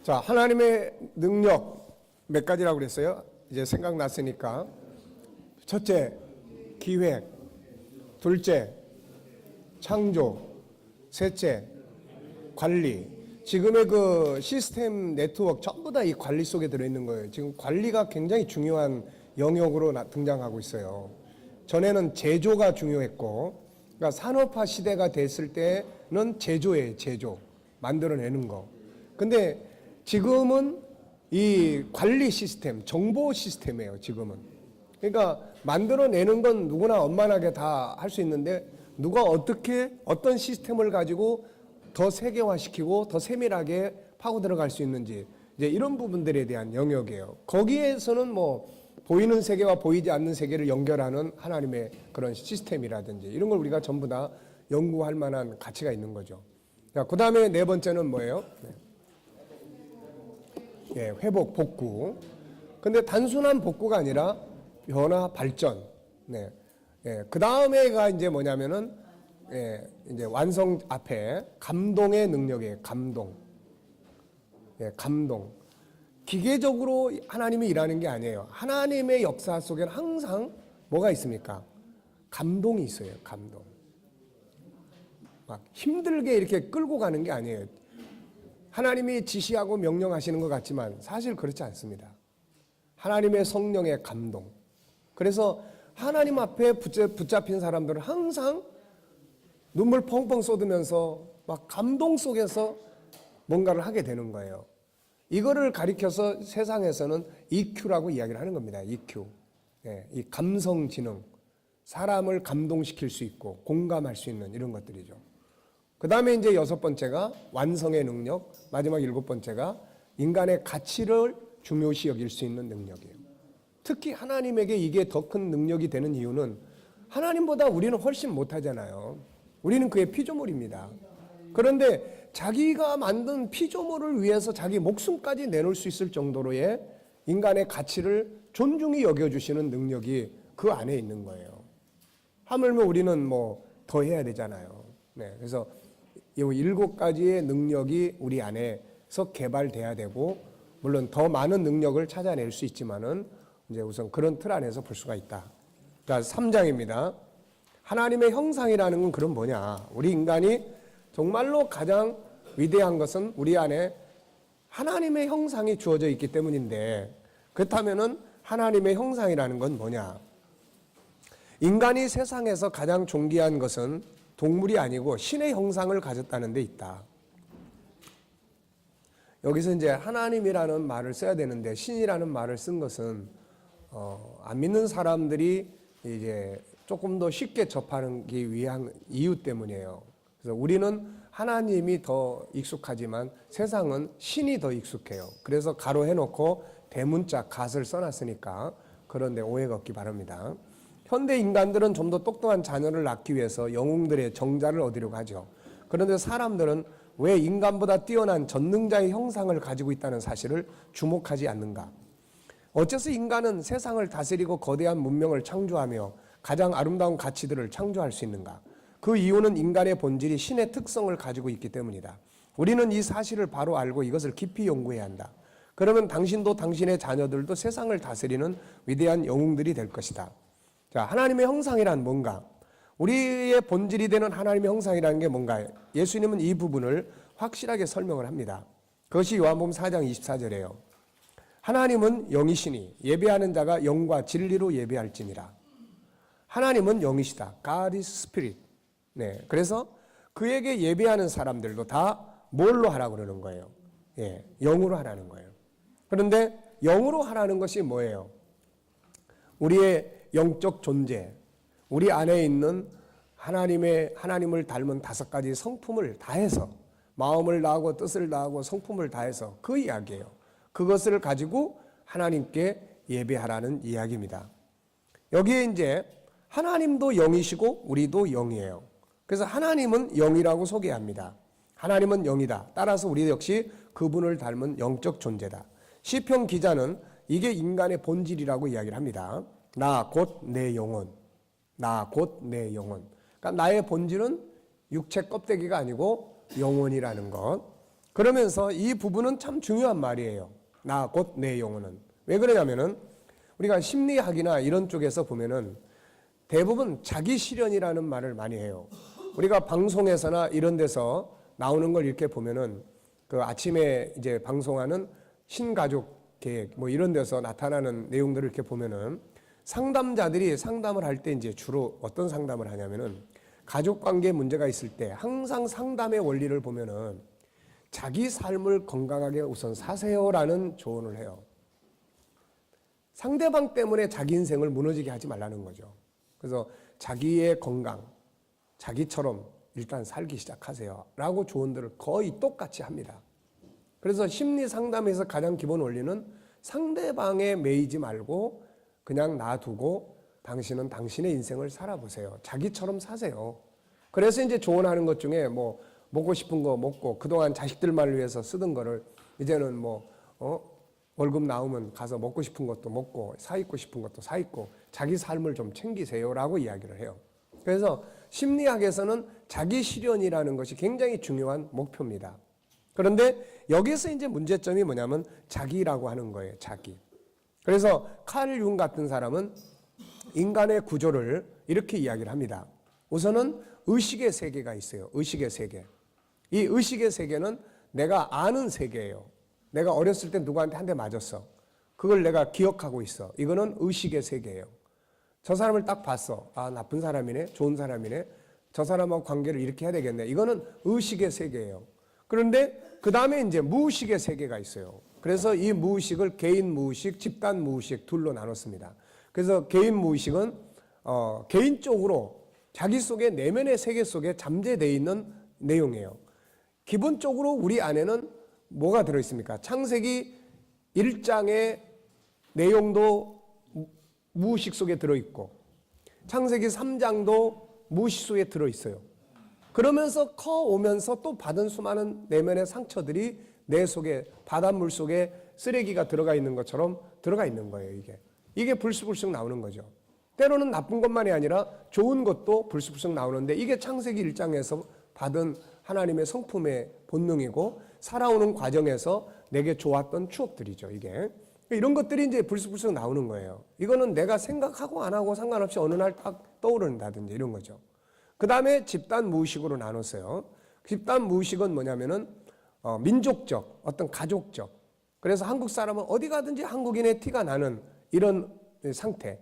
자, 하나님의 능력 몇 가지라고 그랬어요? 이제 생각났으니까. 첫째, 기획. 둘째, 창조. 셋째, 관리. 지금의 그 시스템 네트워크 전부 다 이 관리 속에 들어있는 거예요. 지금 관리가 굉장히 중요한 영역으로 등장하고 있어요. 전에는 제조가 중요했고, 그러니까 산업화 시대가 됐을 때는 제조예요, 제조. 만들어내는 거. 근데 지금은 이 관리 시스템, 정보 시스템이에요, 지금은. 그러니까 만들어내는 건 누구나 원만하게 다 할 수 있는데 누가 어떻게 어떤 시스템을 가지고 더 세계화시키고 더 세밀하게 파고 들어갈 수 있는지 이제 이런 부분들에 대한 영역이에요. 거기에서는 뭐 보이는 세계와 보이지 않는 세계를 연결하는 하나님의 그런 시스템이라든지 이런 걸 우리가 전부 다 연구할 만한 가치가 있는 거죠. 그 다음에 네 번째는 뭐예요? 예, 회복, 복구. 근데 단순한 복구가 아니라 변화, 발전. 네. 예, 그 다음에가 이제 뭐냐면은, 예, 이제 완성 앞에 감동의 능력이에요. 감동. 예, 감동. 기계적으로 하나님이 일하는 게 아니에요. 하나님의 역사 속에는 항상 뭐가 있습니까? 감동이 있어요. 감동. 막 힘들게 이렇게 끌고 가는 게 아니에요. 하나님이 지시하고 명령하시는 것 같지만 사실 그렇지 않습니다. 하나님의 성령의 감동. 그래서 하나님 앞에 붙잡힌 사람들은 항상 눈물 펑펑 쏟으면서 막 감동 속에서 뭔가를 하게 되는 거예요. 이거를 가리켜서 세상에서는 EQ라고 이야기를 하는 겁니다. EQ. 예, 이 감성지능. 사람을 감동시킬 수 있고 공감할 수 있는 이런 것들이죠. 그 다음에 이제 여섯 번째가 완성의 능력, 마지막 일곱 번째가 인간의 가치를 중요시 여길 수 있는 능력이에요. 특히 하나님에게 이게 더 큰 능력이 되는 이유는 하나님보다 우리는 훨씬 못하잖아요. 우리는 그의 피조물입니다. 그런데 자기가 만든 피조물을 위해서 자기 목숨까지 내놓을 수 있을 정도로의 인간의 가치를 존중히 여겨주시는 능력이 그 안에 있는 거예요. 하물며 우리는 뭐 더 해야 되잖아요. 네, 그래서 이 일곱 가지의 능력이 우리 안에서 개발돼야 되고, 물론 더 많은 능력을 찾아낼 수 있지만은 이제 우선 그런 틀 안에서 볼 수가 있다. 자, 3장입니다. 하나님의 형상이라는 건 그럼 뭐냐? 우리 인간이 정말로 가장 위대한 것은 우리 안에 하나님의 형상이 주어져 있기 때문인데, 그렇다면은 하나님의 형상이라는 건 뭐냐? 인간이 세상에서 가장 존귀한 것은 동물이 아니고 신의 형상을 가졌다는 데 있다. 여기서 이제 하나님이라는 말을 써야 되는데 신이라는 말을 쓴 것은 안 믿는 사람들이 이제 조금 더 쉽게 접하기 위한 이유 때문이에요. 그래서 우리는 하나님이 더 익숙하지만 세상은 신이 더 익숙해요. 그래서 가로 해놓고 대문자 갓을 써놨으니까 그런데 오해가 없기 바랍니다. 현대 인간들은 좀 더 똑똑한 자녀를 낳기 위해서 영웅들의 정자를 얻으려고 하죠. 그런데 사람들은 왜 인간보다 뛰어난 전능자의 형상을 가지고 있다는 사실을 주목하지 않는가? 어째서 인간은 세상을 다스리고 거대한 문명을 창조하며 가장 아름다운 가치들을 창조할 수 있는가? 그 이유는 인간의 본질이 신의 특성을 가지고 있기 때문이다. 우리는 이 사실을 바로 알고 이것을 깊이 연구해야 한다. 그러면 당신도 당신의 자녀들도 세상을 다스리는 위대한 영웅들이 될 것이다. 자, 하나님의 형상이란 뭔가? 우리의 본질이 되는 하나님의 형상이라는 게 뭔가? 예수님은 이 부분을 확실하게 설명을 합니다. 그것이 요한복음 4장 24절이에요. 하나님은 영이시니 예배하는 자가 영과 진리로 예배할지니라. 하나님은 영이시다. God is Spirit. 네, 그래서 그에게 예배하는 사람들도 다 뭘로 하라고 그러는 거예요? 예, 영으로 하라는 거예요. 그런데 영으로 하라는 것이 뭐예요? 우리의 영적 존재, 우리 안에 있는 하나님을 닮은 다섯 가지 성품을 다해서 마음을 다하고 뜻을 다하고 성품을 다해서 그 이야기예요. 그것을 가지고 하나님께 예배하라는 이야기입니다. 여기에 이제 하나님도 영이시고 우리도 영이에요. 그래서 하나님은 영이라고 소개합니다. 하나님은 영이다. 따라서 우리 역시 그분을 닮은 영적 존재다. 시편 기자는 이게 인간의 본질이라고 이야기를 합니다. 나 곧 내 영혼. 나 곧 내 영혼. 그러니까 나의 본질은 육체 껍데기가 아니고 영혼이라는 것. 그러면서 이 부분은 참 중요한 말이에요. 나 곧 내 영혼은. 왜 그러냐면은 우리가 심리학이나 이런 쪽에서 보면은 대부분 자기 실현이라는 말을 많이 해요. 우리가 방송에서나 이런 데서 나오는 걸 이렇게 보면은 그 아침에 이제 방송하는 신가족 계획 뭐 이런 데서 나타나는 내용들을 이렇게 보면은 상담자들이 상담을 할 때 이제 주로 어떤 상담을 하냐면은 가족 관계에 문제가 있을 때 항상 상담의 원리를 보면은 자기 삶을 건강하게 우선 사세요라는 조언을 해요. 상대방 때문에 자기 인생을 무너지게 하지 말라는 거죠. 그래서 자기의 건강, 자기처럼 일단 살기 시작하세요 라고 조언들을 거의 똑같이 합니다. 그래서 심리 상담에서 가장 기본 원리는 상대방에 매이지 말고 그냥 놔두고 당신은 당신의 인생을 살아보세요. 자기처럼 사세요. 그래서 이제 조언하는 것 중에 뭐 먹고 싶은 거 먹고 그동안 자식들만을 위해서 쓰던 거를 이제는 월급 나오면 가서 먹고 싶은 것도 먹고 사 입고 싶은 것도 사 입고 자기 삶을 좀 챙기세요라고 이야기를 해요. 그래서 심리학에서는 자기 실현이라는 것이 굉장히 중요한 목표입니다. 그런데 여기서 이제 문제점이 뭐냐면 자기라고 하는 거예요. 자기. 그래서 칼 융 같은 사람은 인간의 구조를 이렇게 이야기를 합니다. 우선은 의식의 세계가 있어요. 의식의 세계. 이 의식의 세계는 내가 아는 세계예요. 내가 어렸을 때 누구한테 한 대 맞았어. 그걸 내가 기억하고 있어. 이거는 의식의 세계예요. 저 사람을 딱 봤어. 아, 나쁜 사람이네. 좋은 사람이네. 저 사람하고 관계를 이렇게 해야 되겠네. 이거는 의식의 세계예요. 그런데 그 다음에 이제 무의식의 세계가 있어요. 그래서 이 무의식을 개인 무의식, 집단 무의식 둘로 나눴습니다. 그래서 개인 무의식은 개인적으로 자기 속의 내면의 세계 속에 잠재되어 있는 내용이에요. 기본적으로 우리 안에는 뭐가 들어있습니까? 창세기 1장의 내용도 무의식 속에 들어있고 창세기 3장도 무의식 속에 들어있어요. 그러면서 커오면서 또 받은 수많은 내면의 상처들이 내 속에 바닷물 속에 쓰레기가 들어가 있는 것처럼 들어가 있는 거예요. 이게 불쑥불쑥 나오는 거죠. 때로는 나쁜 것만이 아니라 좋은 것도 불쑥불쑥 나오는데 이게 창세기 1장에서 받은 하나님의 성품의 본능이고 살아오는 과정에서 내게 좋았던 추억들이죠. 이게 이런 것들이 이제 불쑥불쑥 나오는 거예요. 이거는 내가 생각하고 안 하고 상관없이 어느 날 딱 떠오른다든지 이런 거죠. 그 다음에 집단 무의식으로 나눴어요. 집단 무의식은 뭐냐면은 민족적, 어떤 가족적. 그래서 한국 사람은 어디 가든지 한국인의 티가 나는 이런 상태.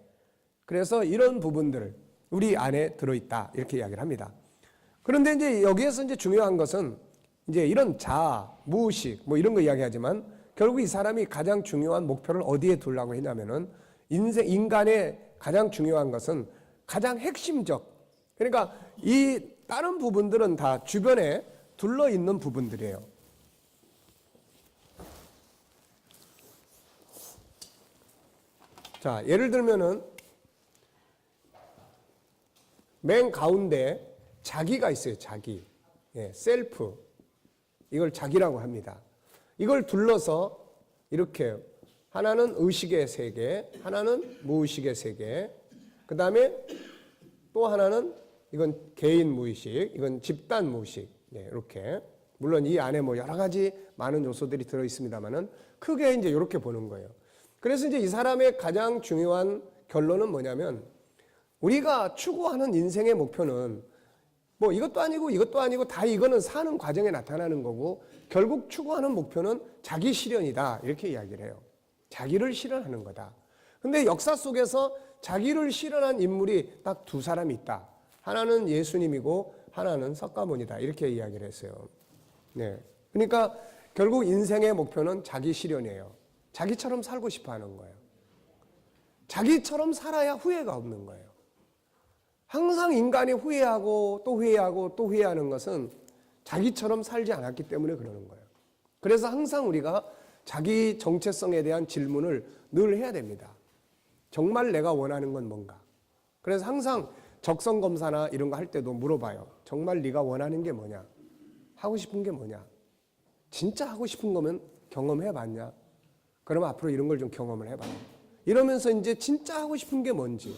그래서 이런 부분들 우리 안에 들어있다 이렇게 이야기를 합니다. 그런데 이제 여기에서 이제 중요한 것은 이제 이런 자아, 무의식 뭐 이런 거 이야기하지만 결국 이 사람이 가장 중요한 목표를 어디에 두려고 했냐면은 인간의 가장 중요한 것은 가장 핵심적. 그러니까 이 다른 부분들은 다 주변에 둘러 있는 부분들이에요. 자, 예를 들면은 맨 가운데 자기가 있어요. 자기. 셀프. 이걸 자기라고 합니다. 이걸 둘러서 이렇게 하나는 의식의 세계, 하나는 무의식의 세계, 그 다음에 또 하나는 이건 개인 무의식, 이건 집단 무의식. 이렇게. 물론 이 안에 뭐 여러 가지 많은 요소들이 들어 있습니다만은 크게 이제 이렇게 보는 거예요. 그래서 이제 이 사람의 가장 중요한 결론은 뭐냐면 우리가 추구하는 인생의 목표는 뭐 이것도 아니고 다 이거는 사는 과정에 나타나는 거고 결국 추구하는 목표는 자기 실현이다 이렇게 이야기를 해요. 자기를 실현하는 거다. 근데 역사 속에서 자기를 실현한 인물이 딱 두 사람이 있다. 하나는 예수님이고 하나는 석가모니다 이렇게 이야기를 했어요. 그러니까 결국 인생의 목표는 자기 실현이에요. 자기처럼 살고 싶어 하는 거예요. 자기처럼 살아야 후회가 없는 거예요. 항상 인간이 후회하고 또 후회하고 또 후회하는 것은 자기처럼 살지 않았기 때문에 그러는 거예요. 그래서 항상 우리가 자기 정체성에 대한 질문을 늘 해야 됩니다. 정말 내가 원하는 건 뭔가? 그래서 항상 적성검사나 이런 거 할 때도 물어봐요. 정말 네가 원하는 게 뭐냐? 하고 싶은 게 뭐냐? 진짜 하고 싶은 거면 경험해봤냐? 그럼 앞으로 이런 걸 좀 경험을 해봐. 이러면서 이제 진짜 하고 싶은 게 뭔지.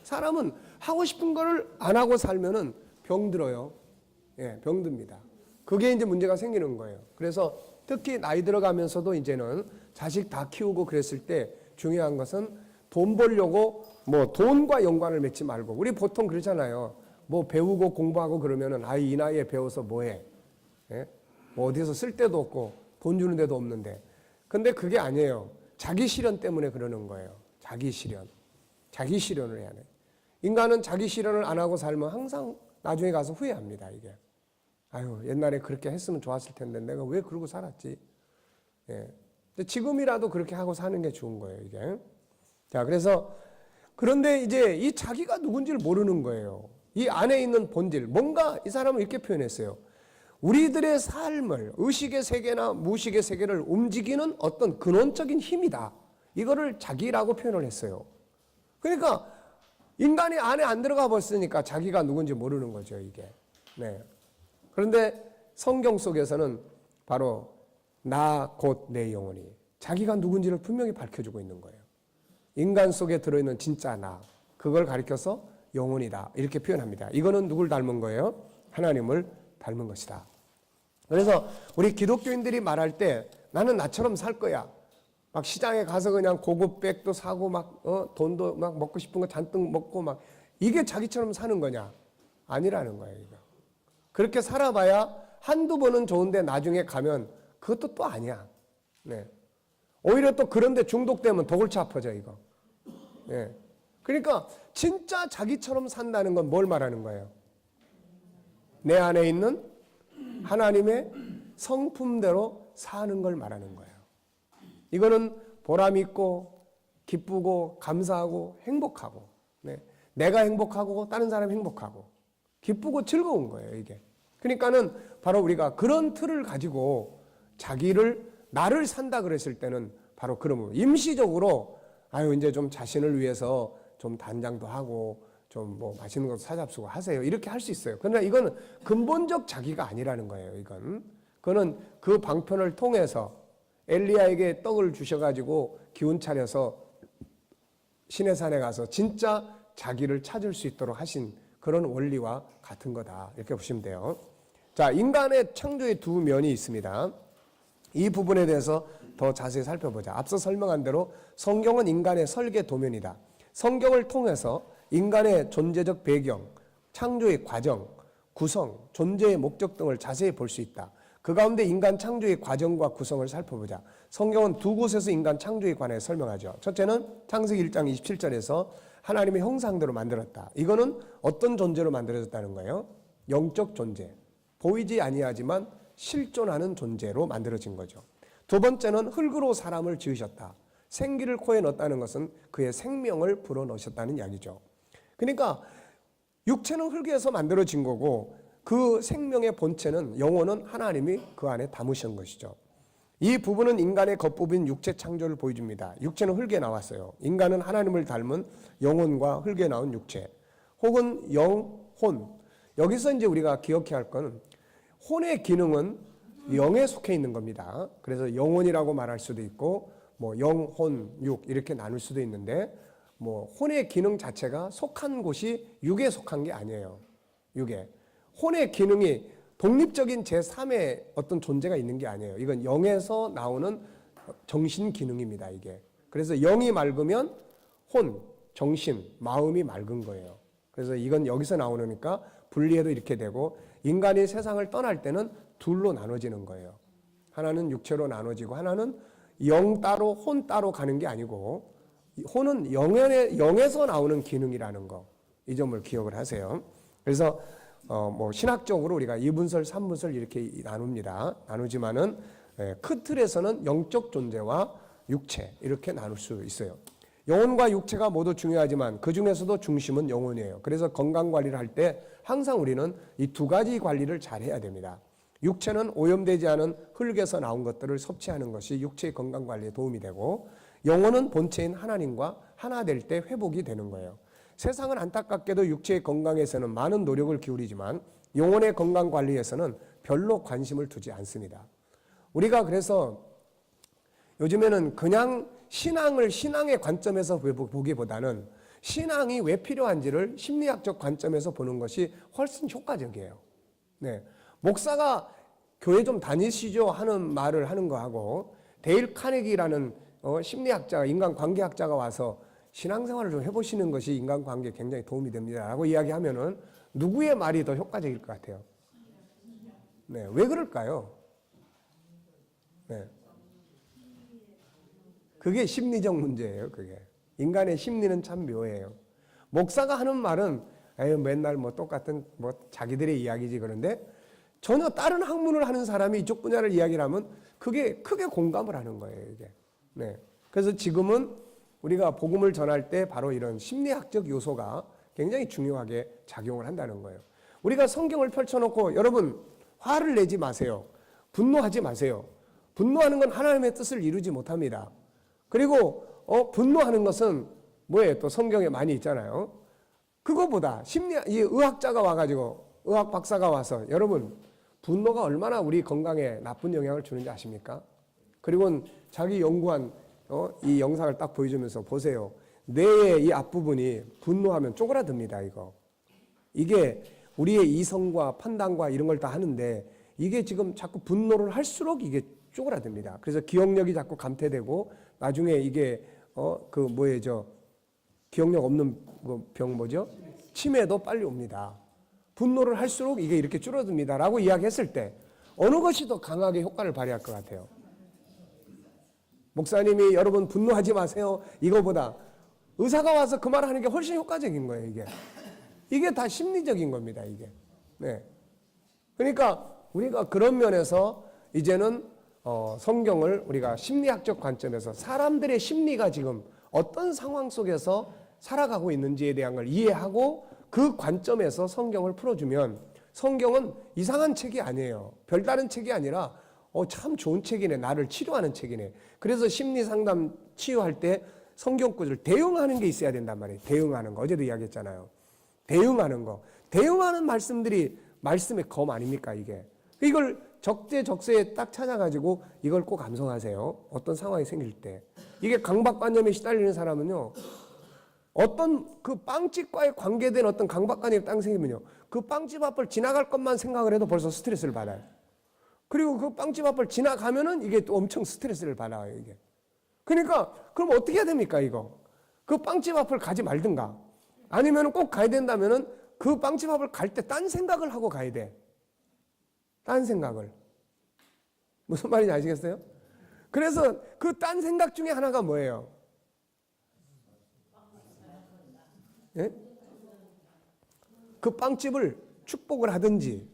사람은 하고 싶은 거를 안 하고 살면은 병들어요. 병듭니다. 그게 이제 문제가 생기는 거예요. 그래서 특히 나이 들어가면서도 이제는 자식 다 키우고 그랬을 때 중요한 것은 돈 벌려고 뭐 돈과 연관을 맺지 말고, 우리 보통 그러잖아요. 뭐 배우고 공부하고 그러면은 아이 이 나이에 배워서 뭐해? 예? 뭐 어디서 쓸 데도 없고 돈 주는 데도 없는데. 근데 그게 아니에요. 자기 실현 때문에 그러는 거예요. 자기 실현. 자기 실현을 해야 돼. 인간은 자기 실현을 안 하고 살면 항상 나중에 가서 후회합니다, 이게. 아유, 옛날에 그렇게 했으면 좋았을 텐데 내가 왜 그러고 살았지? 예. 근데 지금이라도 그렇게 하고 사는 게 좋은 거예요, 이게. 자, 그래서 그런데 이제 이 자기가 누군지를 모르는 거예요. 이 안에 있는 본질, 뭔가 이 사람은 이렇게 표현했어요. 우리들의 삶을, 의식의 세계나 무의식의 세계를 움직이는 어떤 근원적인 힘이다. 이거를 자기라고 표현을 했어요. 그러니까 인간이 안에 안 들어가 버렸으니까 자기가 누군지 모르는 거죠, 이게. 네. 그런데 성경 속에서는 바로 나 곧 내 영혼이 자기가 누군지를 분명히 밝혀주고 있는 거예요. 인간 속에 들어있는 진짜 나, 그걸 가리켜서 영혼이다 이렇게 표현합니다. 이거는 누굴 닮은 거예요? 하나님을 닮은 것이다. 그래서 우리 기독교인들이 말할 때 나는 나처럼 살 거야. 막 시장에 가서 그냥 고급 백도 사고 막 돈도 막 먹고 싶은 거 잔뜩 먹고 막, 이게 자기처럼 사는 거냐? 아니라는 거예요, 이거. 그렇게 살아봐야 한두 번은 좋은데 나중에 가면 그것도 또 아니야. 네. 오히려 또 그런데 중독되면 더 골치 아파져, 이거. 네. 그러니까 진짜 자기처럼 산다는 건 뭘 말하는 거예요? 내 안에 있는 하나님의 성품대로 사는 걸 말하는 거예요. 이거는 보람 있고 기쁘고 감사하고 행복하고, 네. 내가 행복하고 다른 사람이 행복하고 기쁘고 즐거운 거예요, 이게. 그러니까는 바로 우리가 그런 틀을 가지고 나를 산다 그랬을 때는 바로 그러면 임시적으로 아유 이제 좀 자신을 위해서 좀 단장도 하고 좀 뭐 맛있는 것도 사잡수고 하세요, 이렇게 할 수 있어요. 그러나 이건 근본적 자기가 아니라는 거예요. 그거는 그 방편을 통해서 엘리야에게 떡을 주셔가지고 기운 차려서 시내산에 가서 진짜 자기를 찾을 수 있도록 하신 그런 원리와 같은 거다, 이렇게 보시면 돼요. 자, 인간의 창조의 두 면이 있습니다. 이 부분에 대해서 더 자세히 살펴보자. 앞서 설명한 대로 성경은 인간의 설계 도면이다. 성경을 통해서 인간의 존재적 배경, 창조의 과정, 구성, 존재의 목적 등을 자세히 볼 수 있다. 그 가운데 인간 창조의 과정과 구성을 살펴보자. 성경은 두 곳에서 인간 창조에 관해 설명하죠. 첫째는 창세기 1장 27절에서 하나님의 형상대로 만들었다. 이거는 어떤 존재로 만들어졌다는 거예요? 영적 존재. 보이지 아니하지만 실존하는 존재로 만들어진 거죠. 두 번째는 흙으로 사람을 지으셨다. 생기를 코에 넣었다는 것은 그의 생명을 불어넣으셨다는 이야기죠. 그러니까 육체는 흙에서 만들어진 거고 그 생명의 본체는, 영혼은 하나님이 그 안에 담으신 것이죠. 이 부분은 인간의 겉부분 육체 창조를 보여줍니다. 육체는 흙에 나왔어요. 인간은 하나님을 닮은 영혼과 흙에 나온 육체, 혹은 영혼. 여기서 이제 우리가 기억해야 할 것은 혼의 기능은 영에 속해 있는 겁니다. 그래서 영혼이라고 말할 수도 있고 뭐 영혼, 육 이렇게 나눌 수도 있는데, 뭐 혼의 기능 자체가 속한 곳이 육에 속한 게 아니에요. 육에. 혼의 기능이 독립적인 제3의 어떤 존재가 있는 게 아니에요. 이건 영에서 나오는 정신 기능입니다, 이게. 그래서 영이 맑으면 혼, 정신, 마음이 맑은 거예요. 그래서 이건 여기서 나오니까 분리해도 이렇게 되고, 인간이 세상을 떠날 때는 둘로 나눠지는 거예요. 하나는 육체로 나눠지고 하나는 영 따로 혼 따로 가는 게 아니고, 혼은 영에서 나오는 기능이라는 거, 이 점을 기억을 하세요. 그래서 뭐 신학적으로 우리가 2분설, 3분설 이렇게 나누지만은 큰 틀에서는 영적 존재와 육체 이렇게 나눌 수 있어요. 영혼과 육체가 모두 중요하지만 그 중에서도 중심은 영혼이에요. 그래서 건강 관리를 할 때 항상 우리는 이 두 가지 관리를 잘 해야 됩니다. 육체는 오염되지 않은 흙에서 나온 것들을 섭취하는 것이 육체의 건강 관리에 도움이 되고, 영혼은 본체인 하나님과 하나 될 때 회복이 되는 거예요. 세상은 안타깝게도 육체의 건강에서는 많은 노력을 기울이지만 영혼의 건강 관리에서는 별로 관심을 두지 않습니다. 우리가 그래서 요즘에는 그냥 신앙의 관점에서 보기보다는 신앙이 왜 필요한지를 심리학적 관점에서 보는 것이 훨씬 효과적이에요. 네. 목사가 교회 좀 다니시죠 하는 말을 하는 거하고 데일 카네기라는 심리학자가 인간관계학자가 와서 신앙생활을 좀 해보시는 것이 인간관계에 굉장히 도움이 됩니다 라고 이야기하면은 누구의 말이 더 효과적일 것 같아요? 네, 왜 그럴까요? 네. 그게 심리적 문제예요. 그게 인간의 심리는 참 묘해요. 목사가 하는 말은 에휴, 맨날 뭐 똑같은 뭐 자기들의 이야기지 그런데 전혀 다른 학문을 하는 사람이 이쪽 분야를 이야기를 하면 그게 크게 공감을 하는 거예요. 이게. 네. 그래서 지금은 우리가 복음을 전할 때 바로 이런 심리학적 요소가 굉장히 중요하게 작용을 한다는 거예요. 우리가 성경을 펼쳐놓고 여러분 화를 내지 마세요. 분노하지 마세요. 분노하는 건 하나님의 뜻을 이루지 못합니다. 그리고 분노하는 것은 뭐예요? 또 성경에 많이 있잖아요. 그거보다 이 의학자가 와가지고 의학 박사가 와서 여러분 분노가 얼마나 우리 건강에 나쁜 영향을 주는지 아십니까? 그리고 자기 연구한 이 영상을 딱 보여주면서 보세요. 뇌의 이 앞부분이 분노하면 쪼그라듭니다. 이게 우리의 이성과 판단과 이런 걸 다 하는데 이게 지금 자꾸 분노를 할수록 이게 쪼그라듭니다. 그래서 기억력이 자꾸 감퇴되고 나중에 이게 기억력 없는 병 뭐죠? 치매도 빨리 옵니다. 분노를 할수록 이게 이렇게 줄어듭니다 라고 이야기했을 때 어느 것이 더 강하게 효과를 발휘할 것 같아요? 목사님이 여러분 분노하지 마세요 이거보다 의사가 와서 그 말을 하는 게 훨씬 효과적인 거예요. 이게 다 심리적인 겁니다. 이게. 네. 그러니까 우리가 그런 면에서 이제는 성경을 우리가 심리학적 관점에서 사람들의 심리가 지금 어떤 상황 속에서 살아가고 있는지에 대한 걸 이해하고 그 관점에서 성경을 풀어주면 성경은 이상한 책이 아니에요. 별다른 책이 아니라 참 좋은 책이네. 나를 치료하는 책이네. 그래서 심리상담 치유할 때 성경 구절 대응하는 게 있어야 된단 말이에요. 대응하는 거. 어제도 이야기했잖아요. 대응하는 거. 대응하는 말씀들이 말씀의 검 아닙니까 이게. 이걸 적재적소에 딱 찾아가지고 이걸 꼭 암송하세요. 어떤 상황이 생길 때. 이게 강박관념에 시달리는 사람은요. 어떤 그 빵집과의 관계된 어떤 강박관념이 딱 생기면요. 그 빵집 앞을 지나갈 것만 생각을 해도 벌써 스트레스를 받아요. 그리고 그 빵집 앞을 지나가면은 이게 또 엄청 스트레스를 받아요. 이게. 그러니까 그럼 어떻게 해야 됩니까 이거? 그 빵집 앞을 가지 말든가 아니면 꼭 가야 된다면은 그 빵집 앞을 갈 때 딴 생각을 하고 가야 돼. 딴 생각을. 무슨 말인지 아시겠어요? 그래서 그 딴 생각 중에 하나가 뭐예요? 예? 그 빵집을 축복을 하든지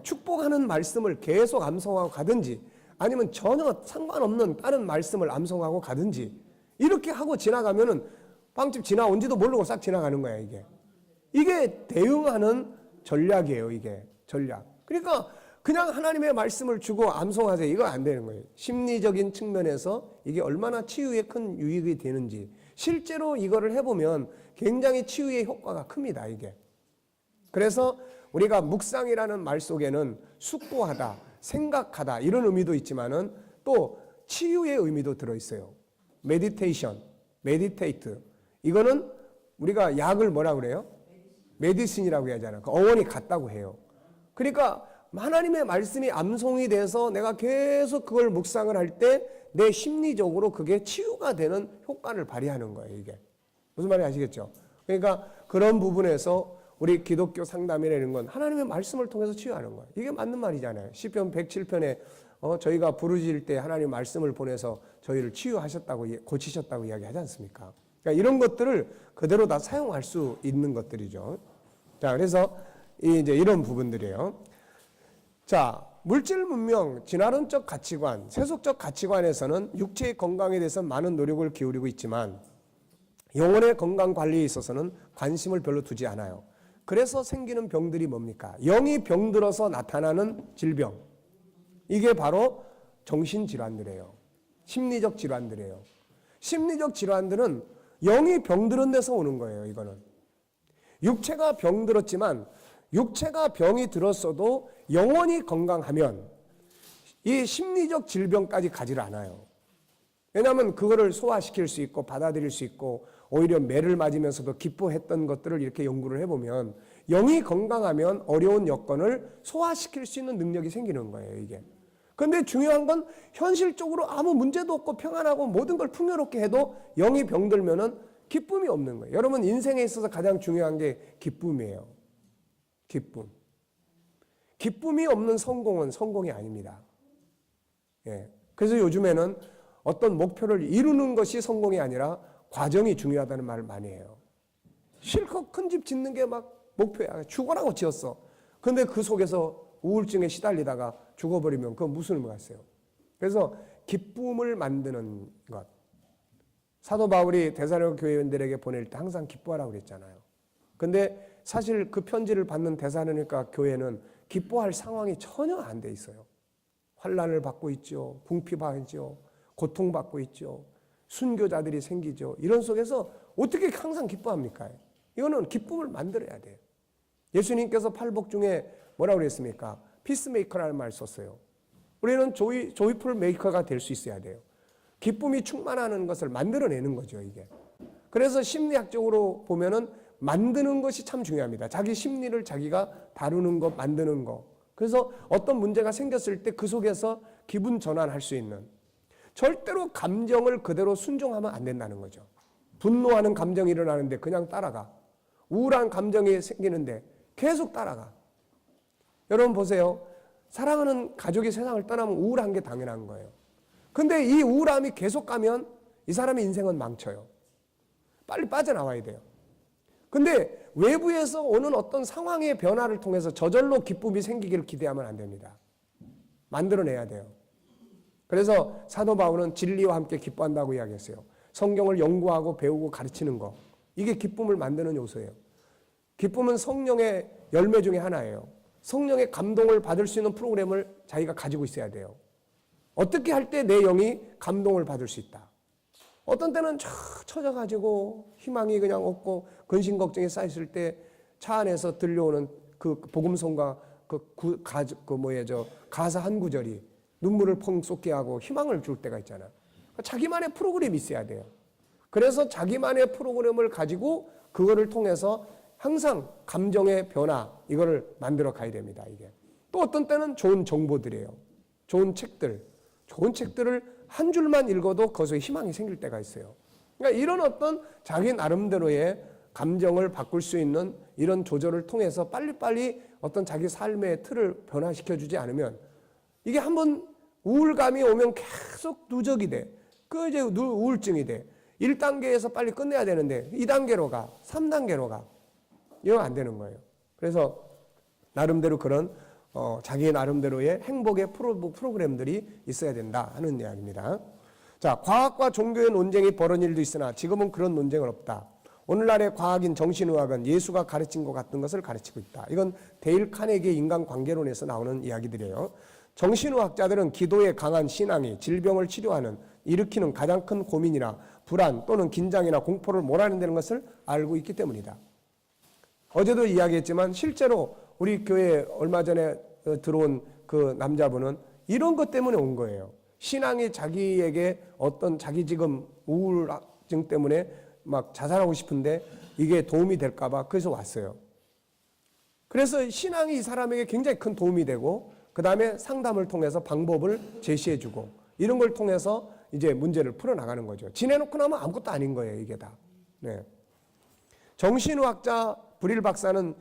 축복하는 말씀을 계속 암송하고 가든지 아니면 전혀 상관없는 다른 말씀을 암송하고 가든지 이렇게 하고 지나가면은 빵집 지나온지도 모르고 싹 지나가는 거야 이게 대응하는 전략이에요. 이게 전략. 그러니까 그냥 하나님의 말씀을 주고 암송하세요. 이거 안 되는 거예요. 심리적인 측면에서 이게 얼마나 치유에 큰 유익이 되는지 실제로 이거를 해보면 굉장히 치유의 효과가 큽니다. 이게. 그래서 우리가 묵상이라는 말 속에는 숙고하다, 생각하다 이런 의미도 있지만은 또 치유의 의미도 들어있어요. 메디테이션, 메디테이트. 이거는 우리가 약을 뭐라 그래요? 메디신이라고 하잖아요. 그 어원이 같다고 해요. 그러니까 하나님의 말씀이 암송이 돼서 내가 계속 그걸 묵상을 할 때 내 심리적으로 그게 치유가 되는 효과를 발휘하는 거예요. 이게. 무슨 말인지 아시겠죠? 그러니까 그런 부분에서 우리 기독교 상담이라는 건 하나님의 말씀을 통해서 치유하는 거예요. 이게 맞는 말이잖아요. 시편 107편에 저희가 부르짖을 때 하나님 말씀을 보내서 저희를 치유하셨다고 고치셨다고 이야기하지 않습니까? 그러니까 이런 것들을 그대로 다 사용할 수 있는 것들이죠. 자, 그래서 이제 이런 부분들이에요. 자, 물질 문명, 진화론적 가치관, 세속적 가치관에서는 육체의 건강에 대해서 많은 노력을 기울이고 있지만 영혼의 건강 관리에 있어서는 관심을 별로 두지 않아요. 그래서 생기는 병들이 뭡니까? 영이 병들어서 나타나는 질병. 이게 바로 정신질환들이에요. 심리적 질환들이에요. 심리적 질환들은 영이 병들은 데서 오는 거예요. 이거는. 육체가 병들었지만 육체가 병이 들었어도 영혼이 건강하면 이 심리적 질병까지 가지를 않아요. 왜냐하면 그거를 소화시킬 수 있고 받아들일 수 있고 오히려 매를 맞으면서도 기뻐했던 것들을 이렇게 연구를 해보면 영이 건강하면 어려운 여건을 소화시킬 수 있는 능력이 생기는 거예요, 이게. 그런데 중요한 건 현실적으로 아무 문제도 없고 평안하고 모든 걸 풍요롭게 해도 영이 병들면은 기쁨이 없는 거예요. 여러분, 인생에 있어서 가장 중요한 게 기쁨이에요. 기쁨. 기쁨이 없는 성공은 성공이 아닙니다. 예. 그래서 요즘에는 어떤 목표를 이루는 것이 성공이 아니라 과정이 중요하다는 말을 많이 해요. 실컷 큰 집 짓는 게 막 목표야. 죽어라고 지었어. 근데 그 속에서 우울증에 시달리다가 죽어버리면 그건 무슨 의미가 있어요? 그래서 기쁨을 만드는 것. 사도 바울이 데살로니가 교회인들에게 보낼 때 항상 기뻐하라고 그랬잖아요. 근데 사실 그 편지를 받는 데살로니가 교회는 기뻐할 상황이 전혀 안 돼 있어요. 환난을 받고 있죠. 궁핍하죠. 고통받고 있죠. 순교자들이 생기죠. 이런 속에서 어떻게 항상 기뻐합니까? 이거는 기쁨을 만들어야 돼요. 예수님께서 팔복 중에 뭐라고 그랬습니까? 피스메이커라는 말 썼어요. 우리는 조이풀 메이커가 될 수 있어야 돼요. 기쁨이 충만하는 것을 만들어내는 거죠, 이게. 그래서 심리학적으로 보면은 만드는 것이 참 중요합니다. 자기 심리를 자기가 다루는 것, 만드는 것. 그래서 어떤 문제가 생겼을 때 그 속에서 기분 전환할 수 있는. 절대로 감정을 그대로 순종하면 안 된다는 거죠. 분노하는 감정이 일어나는데 그냥 따라가. 우울한 감정이 생기는데 계속 따라가. 여러분 보세요. 사랑하는 가족이 세상을 떠나면 우울한 게 당연한 거예요. 근데 이 우울함이 계속 가면 이 사람의 인생은 망쳐요. 빨리 빠져나와야 돼요. 근데 외부에서 오는 어떤 상황의 변화를 통해서 저절로 기쁨이 생기기를 기대하면 안 됩니다. 만들어내야 돼요. 그래서 사도 바울은 진리와 함께 기뻐한다고 이야기했어요. 성경을 연구하고 배우고 가르치는 거. 이게 기쁨을 만드는 요소예요. 기쁨은 성령의 열매 중에 하나예요. 성령의 감동을 받을 수 있는 프로그램을 자기가 가지고 있어야 돼요. 어떻게 할 때 내 영이 감동을 받을 수 있다. 어떤 때는 처져가지고 희망이 그냥 없고 근심 걱정이 쌓였을 때 차 안에서 들려오는 그 복음성과 가사 한 구절이 눈물을 펑 쏟게 하고 희망을 줄 때가 있잖아. 자기만의 프로그램이 있어야 돼요. 그래서 자기만의 프로그램을 가지고 그거를 통해서 항상 감정의 변화 이거를 만들어 가야 됩니다. 이게 또 어떤 때는 좋은 정보들이에요. 좋은 책들을 한 줄만 읽어도 거기서 희망이 생길 때가 있어요. 그러니까 이런 어떤 자기 나름대로의 감정을 바꿀 수 있는 이런 조절을 통해서 빨리빨리 어떤 자기 삶의 틀을 변화시켜주지 않으면 이게 한번 우울감이 오면 계속 누적이 돼. 그 이제 우울증이 돼. 1단계에서 빨리 끝내야 되는데 2단계로 가, 3단계로 가. 이거 안 되는 거예요. 그래서 나름대로 그런 자기 나름대로의 행복의 프로그램들이 있어야 된다 하는 이야기입니다. 자, 과학과 종교의 논쟁이 벌어진 일도 있으나 지금은 그런 논쟁은 없다. 오늘날의 과학인 정신의학은 예수가 가르친 것 같은 것을 가르치고 있다. 이건 데일 카네기의 인간관계론에서 나오는 이야기들이에요. 정신의학자들은 기도에 강한 신앙이 질병을 일으키는 가장 큰 고민이나 불안 또는 긴장이나 공포를 몰아낸다는 것을 알고 있기 때문이다. 어제도 이야기했지만 실제로 우리 교회에 얼마 전에 들어온 그 남자분은 이런 것 때문에 온 거예요. 신앙이 자기에게 어떤 자기 지금 우울증 때문에 막 자살하고 싶은데 이게 도움이 될까 봐 그래서 왔어요. 그래서 신앙이 이 사람에게 굉장히 큰 도움이 되고 그 다음에 상담을 통해서 방법을 제시해주고 이런 걸 통해서 이제 문제를 풀어나가는 거죠. 지내놓고 나면 아무것도 아닌 거예요. 이게 다. 네. 정신의학자 브릴 박사는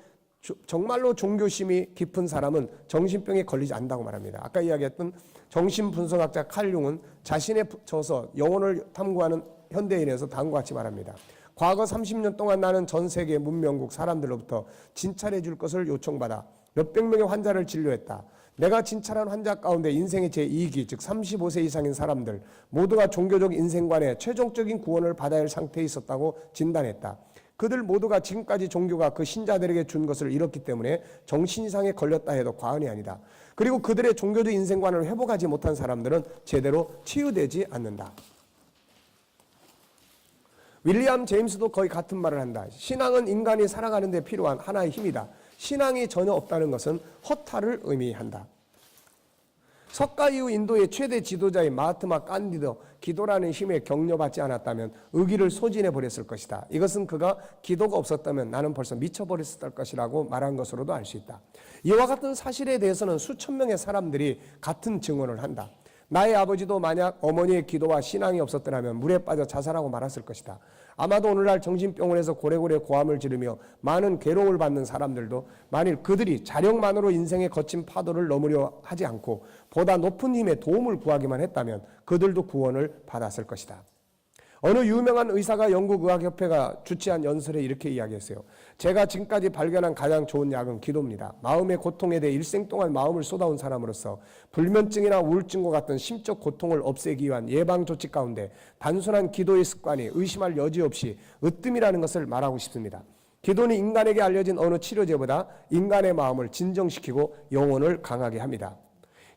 정말로 종교심이 깊은 사람은 정신병에 걸리지 않는다고 말합니다. 아까 이야기했던 정신분석학자 칼 융은 자신의 저서 영혼을 탐구하는 현대인에서 다음과 같이 말합니다. 과거 30년 동안 나는 전 세계 문명국 사람들로부터 진찰해 줄 것을 요청받아 몇백 명의 환자를 진료했다. 내가 진찰한 환자 가운데 인생의 제2기 즉 35세 이상인 사람들 모두가 종교적 인생관에 최종적인 구원을 받아야 할 상태에 있었다고 진단했다. 그들 모두가 지금까지 종교가 그 신자들에게 준 것을 잃었기 때문에 정신이상에 걸렸다 해도 과언이 아니다. 그리고 그들의 종교적 인생관을 회복하지 못한 사람들은 제대로 치유되지 않는다. 윌리엄 제임스도 거의 같은 말을 한다. 신앙은 인간이 살아가는 데 필요한 하나의 힘이다. 신앙이 전혀 없다는 것은 허탈을 의미한다. 석가 이후 인도의 최대 지도자인 마하트마 깐디도 기도라는 힘에 격려받지 않았다면 의기를 소진해 버렸을 것이다. 이것은 그가 기도가 없었다면 나는 벌써 미쳐버렸을 것이라고 말한 것으로도 알 수 있다. 이와 같은 사실에 대해서는 수천 명의 사람들이 같은 증언을 한다. 나의 아버지도 만약 어머니의 기도와 신앙이 없었더라면 물에 빠져 자살하고 말았을 것이다. 아마도 오늘날 정신병원에서 고래고래 고함을 지르며 많은 괴로움을 받는 사람들도 만일 그들이 자력만으로 인생의 거친 파도를 넘으려 하지 않고 보다 높은 힘의 도움을 구하기만 했다면 그들도 구원을 받았을 것이다. 어느 유명한 의사가 영국의학협회가 주최한 연설에 이렇게 이야기했어요. 제가 지금까지 발견한 가장 좋은 약은 기도입니다. 마음의 고통에 대해 일생 동안 마음을 쏟아온 사람으로서 불면증이나 우울증과 같은 심적 고통을 없애기 위한 예방 조치 가운데 단순한 기도의 습관이 의심할 여지 없이 으뜸이라는 것을 말하고 싶습니다. 기도는 인간에게 알려진 어느 치료제보다 인간의 마음을 진정시키고 영혼을 강하게 합니다.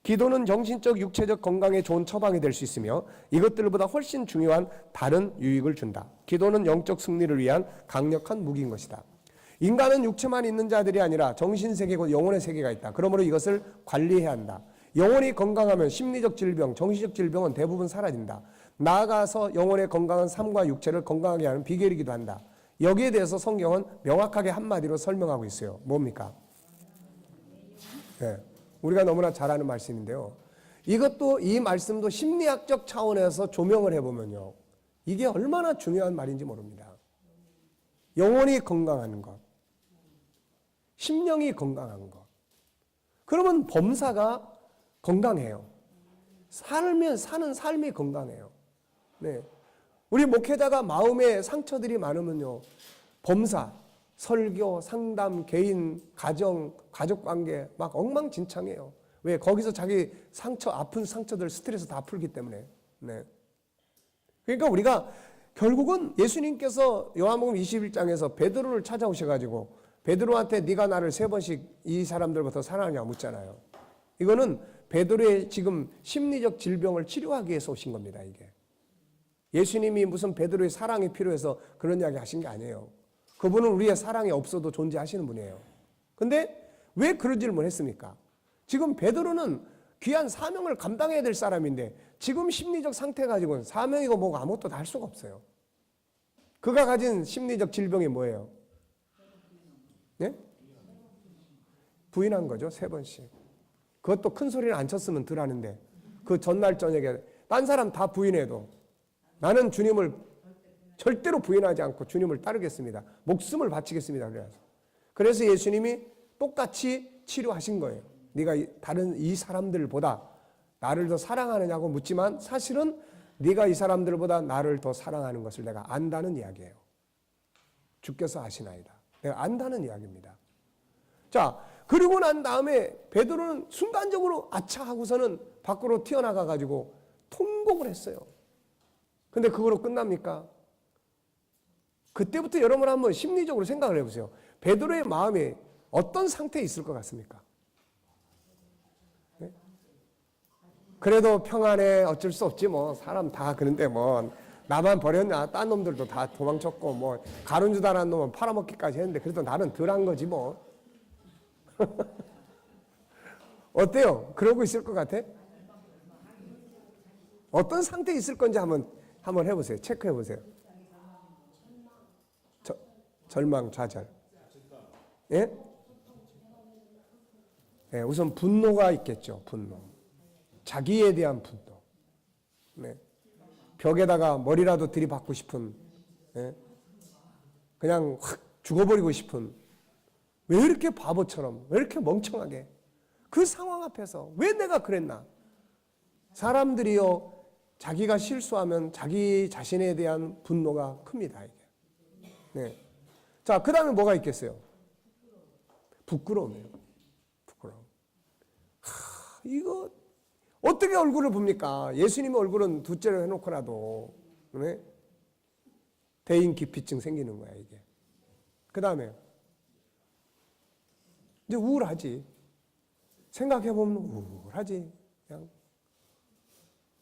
기도는 정신적, 육체적 건강에 좋은 처방이 될 수 있으며 이것들보다 훨씬 중요한 다른 유익을 준다. 기도는 영적 승리를 위한 강력한 무기인 것이다. 인간은 육체만 있는 자들이 아니라 정신세계고 영혼의 세계가 있다. 그러므로 이것을 관리해야 한다. 영혼이 건강하면 심리적 질병, 정신적 질병은 대부분 사라진다. 나아가서 영혼의 건강한 삶과 육체를 건강하게 하는 비결이기도 한다. 여기에 대해서 성경은 명확하게 한마디로 설명하고 있어요. 뭡니까? 네. 우리가 너무나 잘 아는 말씀인데요. 이것도 이 말씀도 심리학적 차원에서 조명을 해보면요. 이게 얼마나 중요한 말인지 모릅니다. 영혼이 건강한 것, 심령이 건강한 것. 그러면 범사가 건강해요. 사는 삶이 건강해요. 네. 우리 목회자가 마음에 상처들이 많으면요. 범사, 설교, 상담, 개인, 가정, 가족관계 막 엉망진창이에요. 왜? 거기서 자기 상처, 아픈 상처들, 스트레스 다 풀기 때문에. 네. 그러니까 우리가 결국은 예수님께서 요한복음 21장에서 베드로를 찾아오셔가지고 베드로한테 네가 나를 3번씩 이 사람들부터 사랑하냐 묻잖아요. 이거는 베드로의 지금 심리적 질병을 치료하기 위해서 오신 겁니다. 이게. 예수님이 무슨 베드로의 사랑이 필요해서 그런 이야기 하신 게 아니에요. 그분은 우리의 사랑이 없어도 존재하시는 분이에요. 근데 왜 그런 질문을 했습니까? 지금 베드로는 귀한 사명을 감당해야 될 사람인데 지금 심리적 상태 가지고는 사명이고 뭐고 아무것도 다 할 수가 없어요. 그가 가진 심리적 질병이 뭐예요? 네? 부인한 거죠. 3번씩. 그것도 큰 소리를 안 쳤으면 덜 하는데 그 전날 저녁에 딴 사람 다 부인해도 나는 주님을 절대로 부인하지 않고 주님을 따르겠습니다. 목숨을 바치겠습니다. 그래서 예수님이 똑같이 치료하신 거예요. 네가 다른 이 사람들보다 나를 더 사랑하느냐고 묻지만 사실은 네가 이 사람들보다 나를 더 사랑하는 것을 내가 안다는 이야기예요. 주께서 아시나이다. 내가 안다는 이야기입니다. 자, 그리고 난 다음에 베드로는 순간적으로 아차 하고서는 밖으로 튀어나가 가지고 통곡을 했어요. 근데 그거로 끝납니까? 그때부터 여러분 한번 심리적으로 생각을 해보세요. 베드로의 마음이 어떤 상태에 있을 것 같습니까? 네? 그래도 평안해 어쩔 수 없지 뭐 사람 다 그런데 뭐 나만 버렸냐 딴 놈들도 다 도망쳤고 뭐 가룟유다라는 놈은 팔아먹기까지 했는데 그래도 나는 덜한 거지 뭐. 어때요? 그러고 있을 것 같아? 어떤 상태에 있을 건지 한번 해보세요. 체크해 보세요. 절망, 좌절. 예? 네, 우선 분노가 있겠죠. 분노. 자기에 대한 분노. 네. 벽에다가 머리라도 들이받고 싶은, 예? 그냥 확 죽어버리고 싶은, 왜 이렇게 바보처럼, 왜 이렇게 멍청하게, 그 상황 앞에서 왜 내가 그랬나? 사람들이요, 자기가 실수하면 자기 자신에 대한 분노가 큽니다, 이게. 네. 자, 그 다음에 뭐가 있겠어요? 부끄러움이에요. 부끄러움. 이거, 어떻게 얼굴을 봅니까? 예수님의 얼굴은 둘째로 해놓고라도, 네? 대인기피증 생기는 거야, 이게. 그 다음에, 이제 우울하지. 생각해보면 우울하지. 그냥.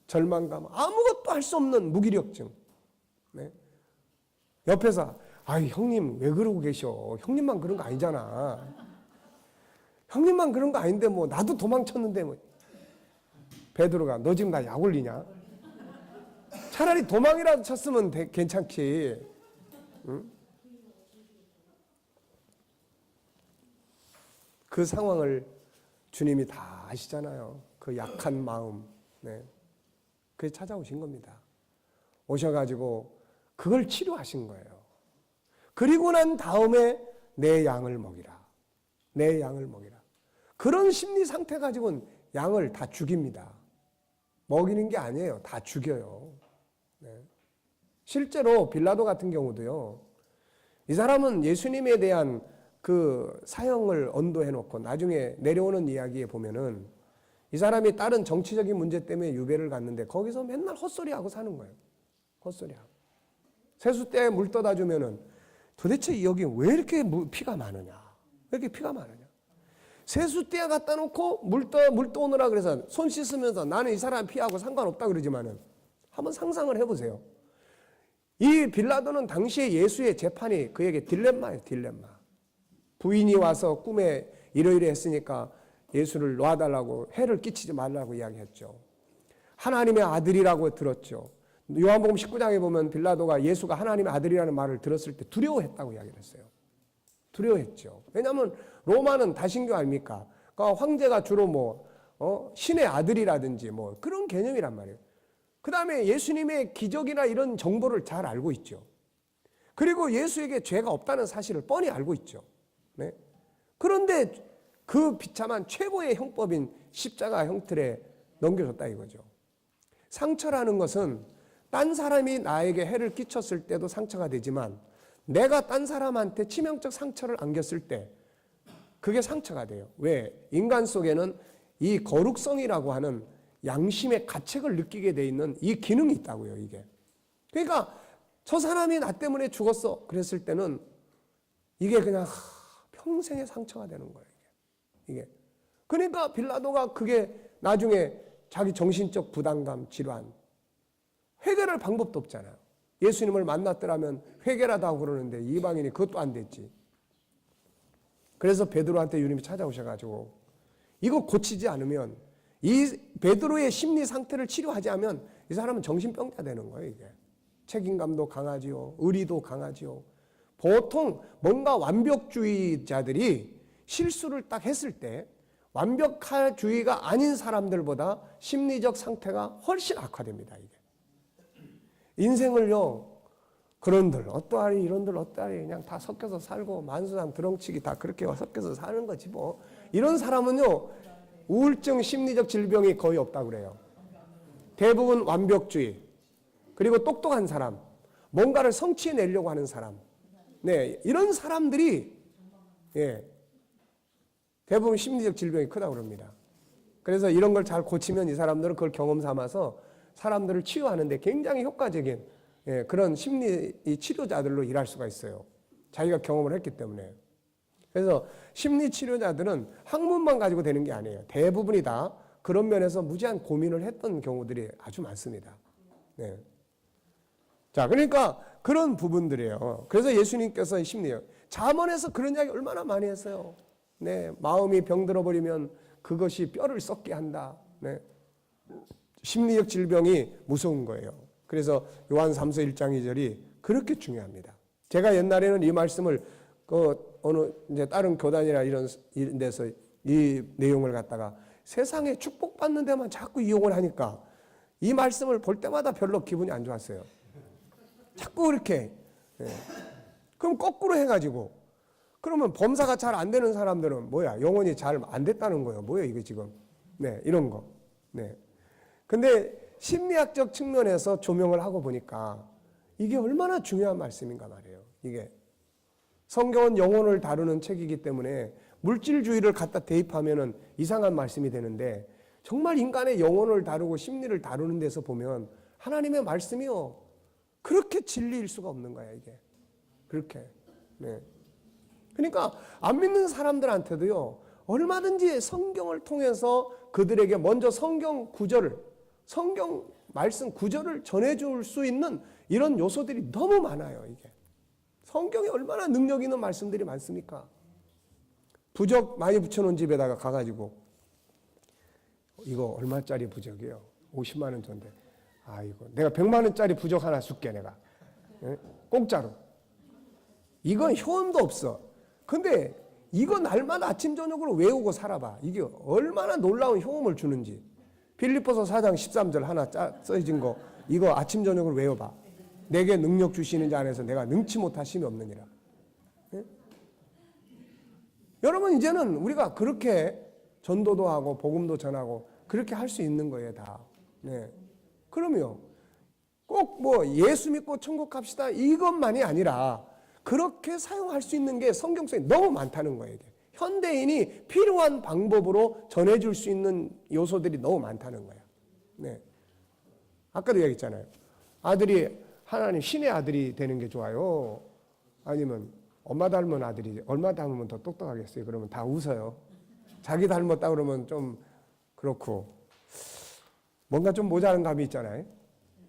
절망감, 아무것도 할 수 없는 무기력증. 네? 옆에서, 아이, 형님, 왜 그러고 계셔? 형님만 그런 거 아니잖아. 형님만 그런 거 아닌데, 뭐, 나도 도망쳤는데, 뭐. 베드로가 너 지금 나 약 올리냐? 차라리 도망이라도 쳤으면 괜찮지. 응? 그 상황을 주님이 다 아시잖아요. 그 약한 마음. 네. 그게 찾아오신 겁니다. 오셔가지고 그걸 치료하신 거예요. 그리고 난 다음에 내 양을 먹이라. 내 양을 먹이라. 그런 심리 상태 가지고는 양을 다 죽입니다. 먹이는 게 아니에요. 다 죽여요. 네. 실제로 빌라도 같은 경우도요. 이 사람은 예수님에 대한 그 사형을 언도해 놓고 나중에 내려오는 이야기에 보면은 이 사람이 다른 정치적인 문제 때문에 유배를 갔는데 거기서 맨날 헛소리하고 사는 거예요. 헛소리하고. 세숫대에 물 떠다 주면은 도대체 여기 왜 이렇게 피가 많으냐? 왜 이렇게 피가 많으냐? 세숫대에 갖다 놓고 물 떠오느라 그래서 손 씻으면서 나는 이 사람 피하고 상관없다 그러지만은 한번 상상을 해보세요. 이 빌라도는 당시에 예수의 재판이 그에게 딜레마예요. 딜레마. 부인이 와서 꿈에 이러이러 했으니까 예수를 놔달라고 해를 끼치지 말라고 이야기했죠. 하나님의 아들이라고 들었죠. 요한복음 19장에 보면 빌라도가 예수가 하나님의 아들이라는 말을 들었을 때 두려워했다고 이야기를 했어요. 두려워했죠. 왜냐하면 로마는 다신교 아닙니까? 그러니까 황제가 주로 신의 아들이라든지 그런 개념이란 말이에요. 그 다음에 예수님의 기적이나 이런 정보를 잘 알고 있죠. 그리고 예수에게 죄가 없다는 사실을 뻔히 알고 있죠. 네? 그런데 그 비참한 최고의 형법인 십자가 형틀에 넘겨줬다 이거죠. 상처라는 것은 딴 사람이 나에게 해를 끼쳤을 때도 상처가 되지만 내가 딴 사람한테 치명적 상처를 안겼을 때 그게 상처가 돼요. 왜? 인간 속에는 이 거룩성이라고 하는 양심의 가책을 느끼게 돼 있는 이 기능이 있다고요, 이게. 그러니까 저 사람이 나 때문에 죽었어. 그랬을 때는 이게 그냥 평생의 상처가 되는 거예요, 이게. 그러니까 빌라도가 그게 나중에 자기 정신적 부담감, 질환, 회개할 방법도 없잖아요. 예수님을 만났더라면 회개라도 하고 그러는데 이방인이 그것도 안 됐지. 그래서 베드로한테 주님이 찾아오셔가지고 이거 고치지 않으면 이 베드로의 심리 상태를 치료하지 않으면 이 사람은 정신병자 되는 거예요, 이게. 책임감도 강하지요. 의리도 강하지요. 보통 뭔가 완벽주의자들이 실수를 딱 했을 때 완벽주의가 아닌 사람들보다 심리적 상태가 훨씬 악화됩니다, 이게. 인생을요, 그런들 어떠하리 이런들 어떠하리 그냥 다 섞여서 살고 만수상 드렁치기 다 그렇게 섞여서 사는 거지 뭐. 이런 사람은요, 우울증 심리적 질병이 거의 없다고 그래요. 대부분 완벽주의, 그리고 똑똑한 사람, 뭔가를 성취해내려고 하는 사람, 네, 이런 사람들이 대부분 심리적 질병이 크다고 그럽니다. 그래서 이런 걸 잘 고치면 이 사람들은 그걸 경험 삼아서 사람들을 치유하는데 굉장히 효과적인 그런 심리 치료자들로 일할 수가 있어요. 자기가 경험을 했기 때문에. 그래서 심리 치료자들은 학문만 가지고 되는 게 아니에요. 대부분이 다 그런 면에서 무지한 고민을 했던 경우들이 아주 많습니다. 네. 자, 그러니까 그런 부분들이에요. 그래서 예수님께서 심리요. 잠언에서 그런 이야기 얼마나 많이 했어요. 네, 마음이 병들어 버리면 그것이 뼈를 썩게 한다. 네. 심리적 질병이 무서운 거예요. 그래서 요한 3서 1장 2절이 그렇게 중요합니다. 제가 옛날에는 이 말씀을 어느 이제 다른 교단이나 이런 데서 이 내용을 갖다가 세상에 축복받는 데만 자꾸 이용을 하니까 이 말씀을 볼 때마다 별로 기분이 안 좋았어요. 자꾸 그렇게. 그럼 거꾸로 해가지고 그러면 범사가 잘 안 되는 사람들은 뭐야? 영혼이 잘 안 됐다는 거예요. 뭐예요, 이게 지금? 네, 이런 거. 네. 근데 심리학적 측면에서 조명을 하고 보니까 이게 얼마나 중요한 말씀인가 말이에요. 이게 성경은 영혼을 다루는 책이기 때문에 물질주의를 갖다 대입하면은 이상한 말씀이 되는데 정말 인간의 영혼을 다루고 심리를 다루는 데서 보면 하나님의 말씀이요, 그렇게 진리일 수가 없는 거야, 이게. 그렇게. 네. 그러니까 안 믿는 사람들한테도요, 얼마든지 성경을 통해서 그들에게 먼저 성경 구절을, 성경 말씀 구절을 전해줄 수 있는 이런 요소들이 너무 많아요, 이게. 성경에 얼마나 능력 있는 말씀들이 많습니까? 부적 많이 붙여놓은 집에다가 가가지고 이거 얼마짜리 부적이요? 50만 원 전데. 아이고, 내가 100만 원짜리 부적 하나 줄게, 내가. 예? 공짜로. 이건 효험도 없어. 근데 이거 날마다 아침 저녁으로 외우고 살아봐. 이게 얼마나 놀라운 효험을 주는지. 빌립보서 4장 13절 하나 써진 거 이거 아침 저녁으로 외워봐. 내게 능력 주시는 자 안에서 내가 능치 못하심이 없느니라. 예? 여러분 이제는 우리가 그렇게 전도도 하고 복음도 전하고 그렇게 할 수 있는 거예요 다. 네. 그러면 꼭 뭐 예수 믿고 천국 갑시다 이것만이 아니라 그렇게 사용할 수 있는 게 성경성이 너무 많다는 거예요. 이게. 현대인이 필요한 방법으로 전해줄 수 있는 요소들이 너무 많다는 거예요. 네. 아까도 얘기했잖아요. 아들이 하나님 신의 아들이 되는 게 좋아요? 아니면 엄마 닮은 아들이 얼마 닮으면 더 똑똑하겠어요? 그러면 다 웃어요. 자기 닮았다 그러면 좀 그렇고 뭔가 좀 모자란 감이 있잖아요.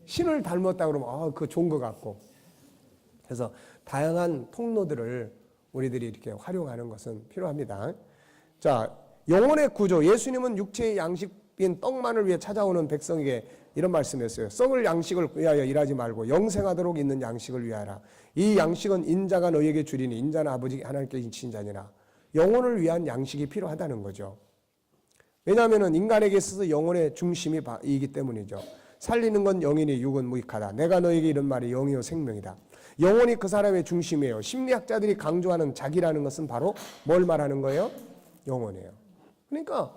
신을 닮았다 그러면 그거 좋은 것 같고. 그래서 다양한 통로들을 우리들이 이렇게 활용하는 것은 필요합니다. 자, 영혼의 구조. 예수님은 육체의 양식인 떡만을 위해 찾아오는 백성에게 이런 말씀했어요. 썩을 양식을 위하여 일하지 말고 영생하도록 있는 양식을 위하라. 이 양식은 인자가 너희에게 주리니 인자는 아버지 하나님께 주신 자니라. 영혼을 위한 양식이 필요하다는 거죠. 왜냐하면 인간에게 있어서 영혼의 중심이 이기 때문이죠. 살리는 건 영이니 육은 무익하다. 내가 너에게 이런 말이 영이요 생명이다. 영혼이 그 사람의 중심이에요. 심리학자들이 강조하는 자기라는 것은 바로 뭘 말하는 거예요? 영혼이에요. 그러니까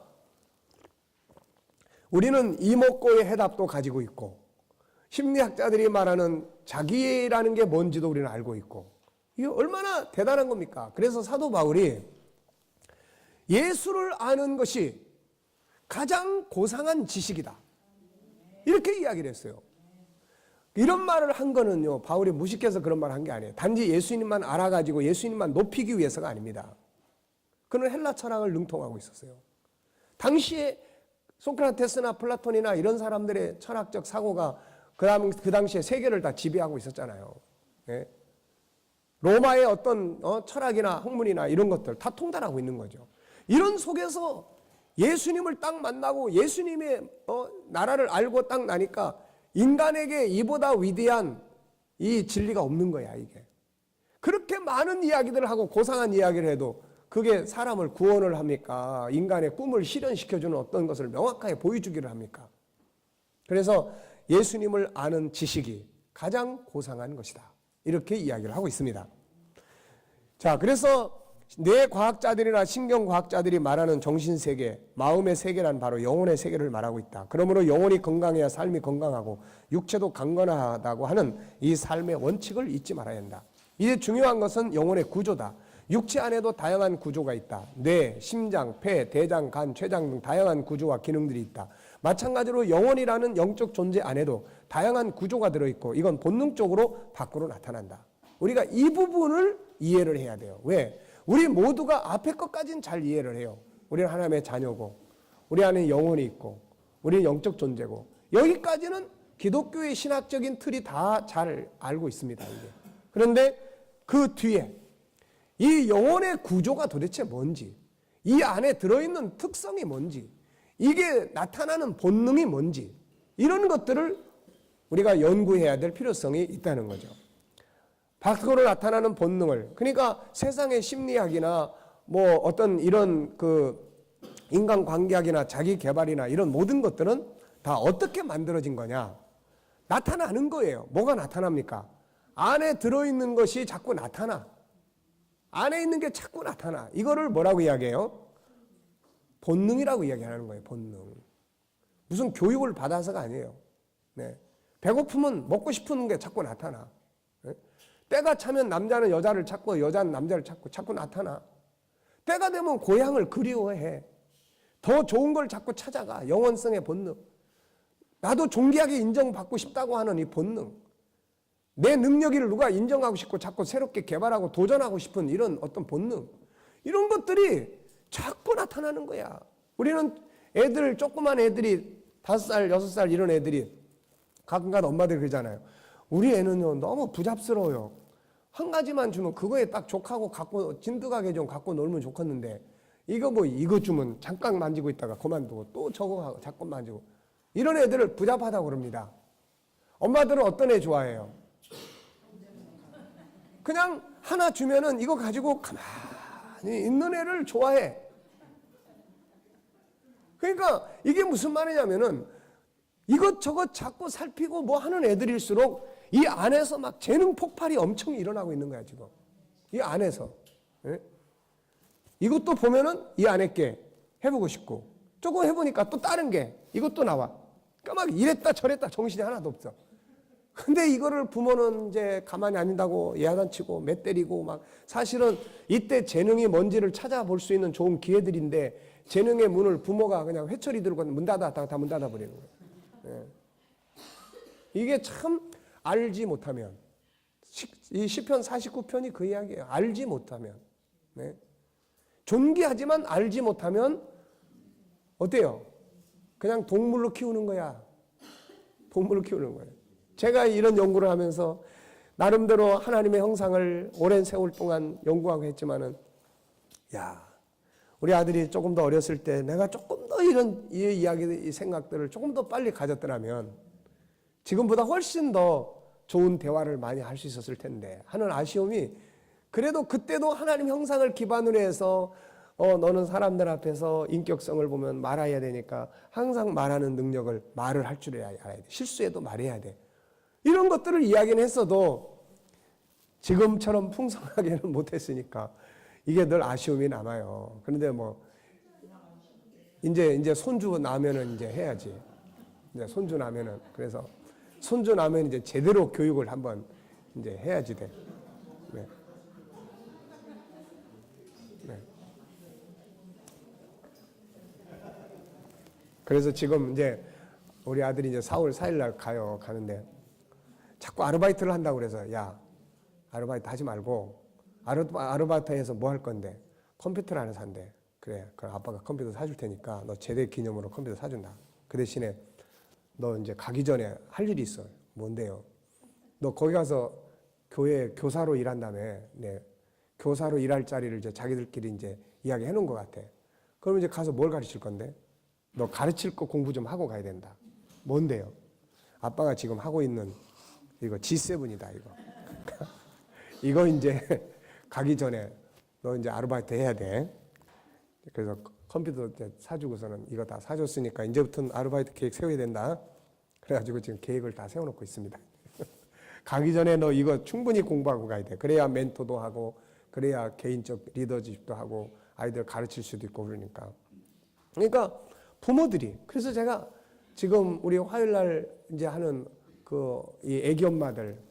우리는 이목고의 해답도 가지고 있고 심리학자들이 말하는 자기라는 게 뭔지도 우리는 알고 있고 이게 얼마나 대단한 겁니까? 그래서 사도 바울이 예수를 아는 것이 가장 고상한 지식이다. 이렇게 이야기를 했어요. 이런 말을 한 거는요, 바울이 무식해서 그런 말을 한 게 아니에요. 단지 예수님만 알아가지고 예수님만 높이기 위해서가 아닙니다. 그는 헬라 철학을 능통하고 있었어요. 당시에 소크라테스나 플라톤이나 이런 사람들의 철학적 사고가 그 당시에 세계를 다 지배하고 있었잖아요. 예? 로마의 어떤 철학이나 학문이나 이런 것들 다 통달하고 있는 거죠. 이런 속에서 예수님을 딱 만나고 예수님의 나라를 알고 딱 나니까 인간에게 이보다 위대한 이 진리가 없는 거야 이게. 그렇게 많은 이야기들을 하고 고상한 이야기를 해도 그게 사람을 구원을 합니까? 인간의 꿈을 실현시켜주는 어떤 것을 명확하게 보여주기를 합니까? 그래서 예수님을 아는 지식이 가장 고상한 것이다. 이렇게 이야기를 하고 있습니다. 자, 그래서 뇌과학자들이나 신경과학자들이 말하는 정신세계, 마음의 세계란 바로 영혼의 세계를 말하고 있다. 그러므로 영혼이 건강해야 삶이 건강하고 육체도 강건하다고 하는 이 삶의 원칙을 잊지 말아야 한다. 이제 중요한 것은 영혼의 구조다. 육체 안에도 다양한 구조가 있다. 뇌, 심장, 폐, 대장, 간, 췌장 등 다양한 구조와 기능들이 있다. 마찬가지로 영혼이라는 영적 존재 안에도 다양한 구조가 들어있고 이건 본능적으로 밖으로 나타난다. 우리가 이 부분을 이해를 해야 돼요. 왜? 우리 모두가 앞에 것까지는 잘 이해를 해요. 우리는 하나님의 자녀고 우리 안에 영혼이 있고 우리는 영적 존재고 여기까지는 기독교의 신학적인 틀이 다 잘 알고 있습니다. 이게. 그런데 그 뒤에 이 영혼의 구조가 도대체 뭔지 이 안에 들어있는 특성이 뭔지 이게 나타나는 본능이 뭔지 이런 것들을 우리가 연구해야 될 필요성이 있다는 거죠. 밖으로 나타나는 본능을 그러니까 세상의 심리학이나 뭐 어떤 이런 그 인간관계학이나 자기개발이나 이런 모든 것들은 다 어떻게 만들어진 거냐 나타나는 거예요. 뭐가 나타납니까? 안에 들어있는 것이 자꾸 나타나. 안에 있는 게 자꾸 나타나. 이거를 뭐라고 이야기해요? 본능이라고 이야기하는 거예요. 본능. 무슨 교육을 받아서가 아니에요. 네. 배고프면 먹고 싶은 게 자꾸 나타나. 네? 때가 차면 남자는 여자를 찾고 여자는 남자를 찾고 자꾸 나타나. 때가 되면 고향을 그리워해. 더 좋은 걸 자꾸 찾아가. 영원성의 본능. 나도 존귀하게 인정받고 싶다고 하는 이 본능. 내 능력을 누가 인정하고 싶고 자꾸 새롭게 개발하고 도전하고 싶은 이런 어떤 본능. 이런 것들이 자꾸 나타나는 거야. 우리는 애들, 조그만 애들이 5살, 6살 이런 애들이 가끔가다 엄마들 그러잖아요. 우리 애는요 너무 부잡스러워요. 한 가지만 주면 그거에 딱 족하고 갖고 진득하게 좀 갖고 놀면 좋겠는데 이거 뭐 이거 주면 잠깐 만지고 있다가 그만두고 또 저거 하고 자꾸 만지고 이런 애들을 부잡하다고 그럽니다. 엄마들은 어떤 애 좋아해요? 그냥 하나 주면은 이거 가지고 가만히 있는 애를 좋아해. 그러니까 이게 무슨 말이냐면은 이것저것 자꾸 살피고 뭐 하는 애들일수록 이 안에서 막 재능 폭발이 엄청 일어나고 있는 거야, 지금. 이 안에서. 예? 이것도 보면은 이 안에 게 해보고 싶고, 조금 해보니까 또 다른 게 이것도 나와. 그러니까 막 이랬다 저랬다 정신이 하나도 없어. 근데 이거를 부모는 이제 가만히 안 있다고 야단치고 매 때리고 막 사실은 이때 재능이 뭔지를 찾아볼 수 있는 좋은 기회들인데 재능의 문을 부모가 그냥 회초리 들고 문 닫아 다 문 닫아 버리는 거예요. 예. 이게 참 알지 못하면 이 시편 49편이 그 이야기예요. 알지 못하면. 네. 존귀하지만 알지 못하면 어때요? 그냥 동물로 키우는 거야. 동물로 키우는 거예요. 제가 이런 연구를 하면서 나름대로 하나님의 형상을 오랜 세월 동안 연구하고 했지만은 야, 우리 아들이 조금 더 어렸을 때 내가 조금 더 이런 이 이야기들, 이 생각들을 조금 더 빨리 가졌더라면 지금보다 훨씬 더 좋은 대화를 많이 할 수 있었을 텐데 하는 아쉬움이 그래도 그때도 하나님 형상을 기반으로 해서 너는 사람들 앞에서 인격성을 보면 말해야 되니까 항상 말하는 능력을 말을 할 줄 알아야 돼. 실수해도 말해야 돼. 이런 것들을 이야기는 했어도 지금처럼 풍성하게는 못했으니까 이게 늘 아쉬움이 남아요. 그런데 뭐 이제 손주 나면은 이제 해야지. 이제 손주 나면은 그래서 손주 나면 이제 제대로 교육을 한번 이제 해야지 돼. 네. 네. 그래서 지금 이제 우리 아들이 이제 4월 4일 날 가는데 자꾸 아르바이트를 한다고 그래서 야, 아르바이트 하지 말고 아르바이트해서 뭐 할 건데 컴퓨터를 하나 산대. 그래, 그럼 아빠가 컴퓨터 사줄 테니까 너 제대 기념으로 컴퓨터 사준다. 그 대신에 너 이제 가기 전에 할 일이 있어. 뭔데요? 너 거기 가서 교회 교사로 일한다며. 네, 교사로 일할 자리를 이제 자기들끼리 이제 이야기해 놓은 것 같아. 그럼 이제 가서 뭘 가르칠 건데? 너 가르칠 거 공부 좀 하고 가야 된다. 뭔데요? 아빠가 지금 하고 있는 이거 G7이다, 이거. 이거 이제 가기 전에 너 이제 아르바이트 해야 돼. 그래서 컴퓨터 이제 사주고서는 이거 다 사줬으니까 이제부터는 아르바이트 계획 세워야 된다. 그래가지고 지금 계획을 다 세워놓고 있습니다. 가기 전에 너 이거 충분히 공부하고 가야 돼. 그래야 멘토도 하고, 그래야 개인적 리더십도 하고, 아이들 가르칠 수도 있고 그러니까. 그러니까 부모들이, 그래서 제가 지금 우리 화요일날 이제 하는 이 애기 엄마들,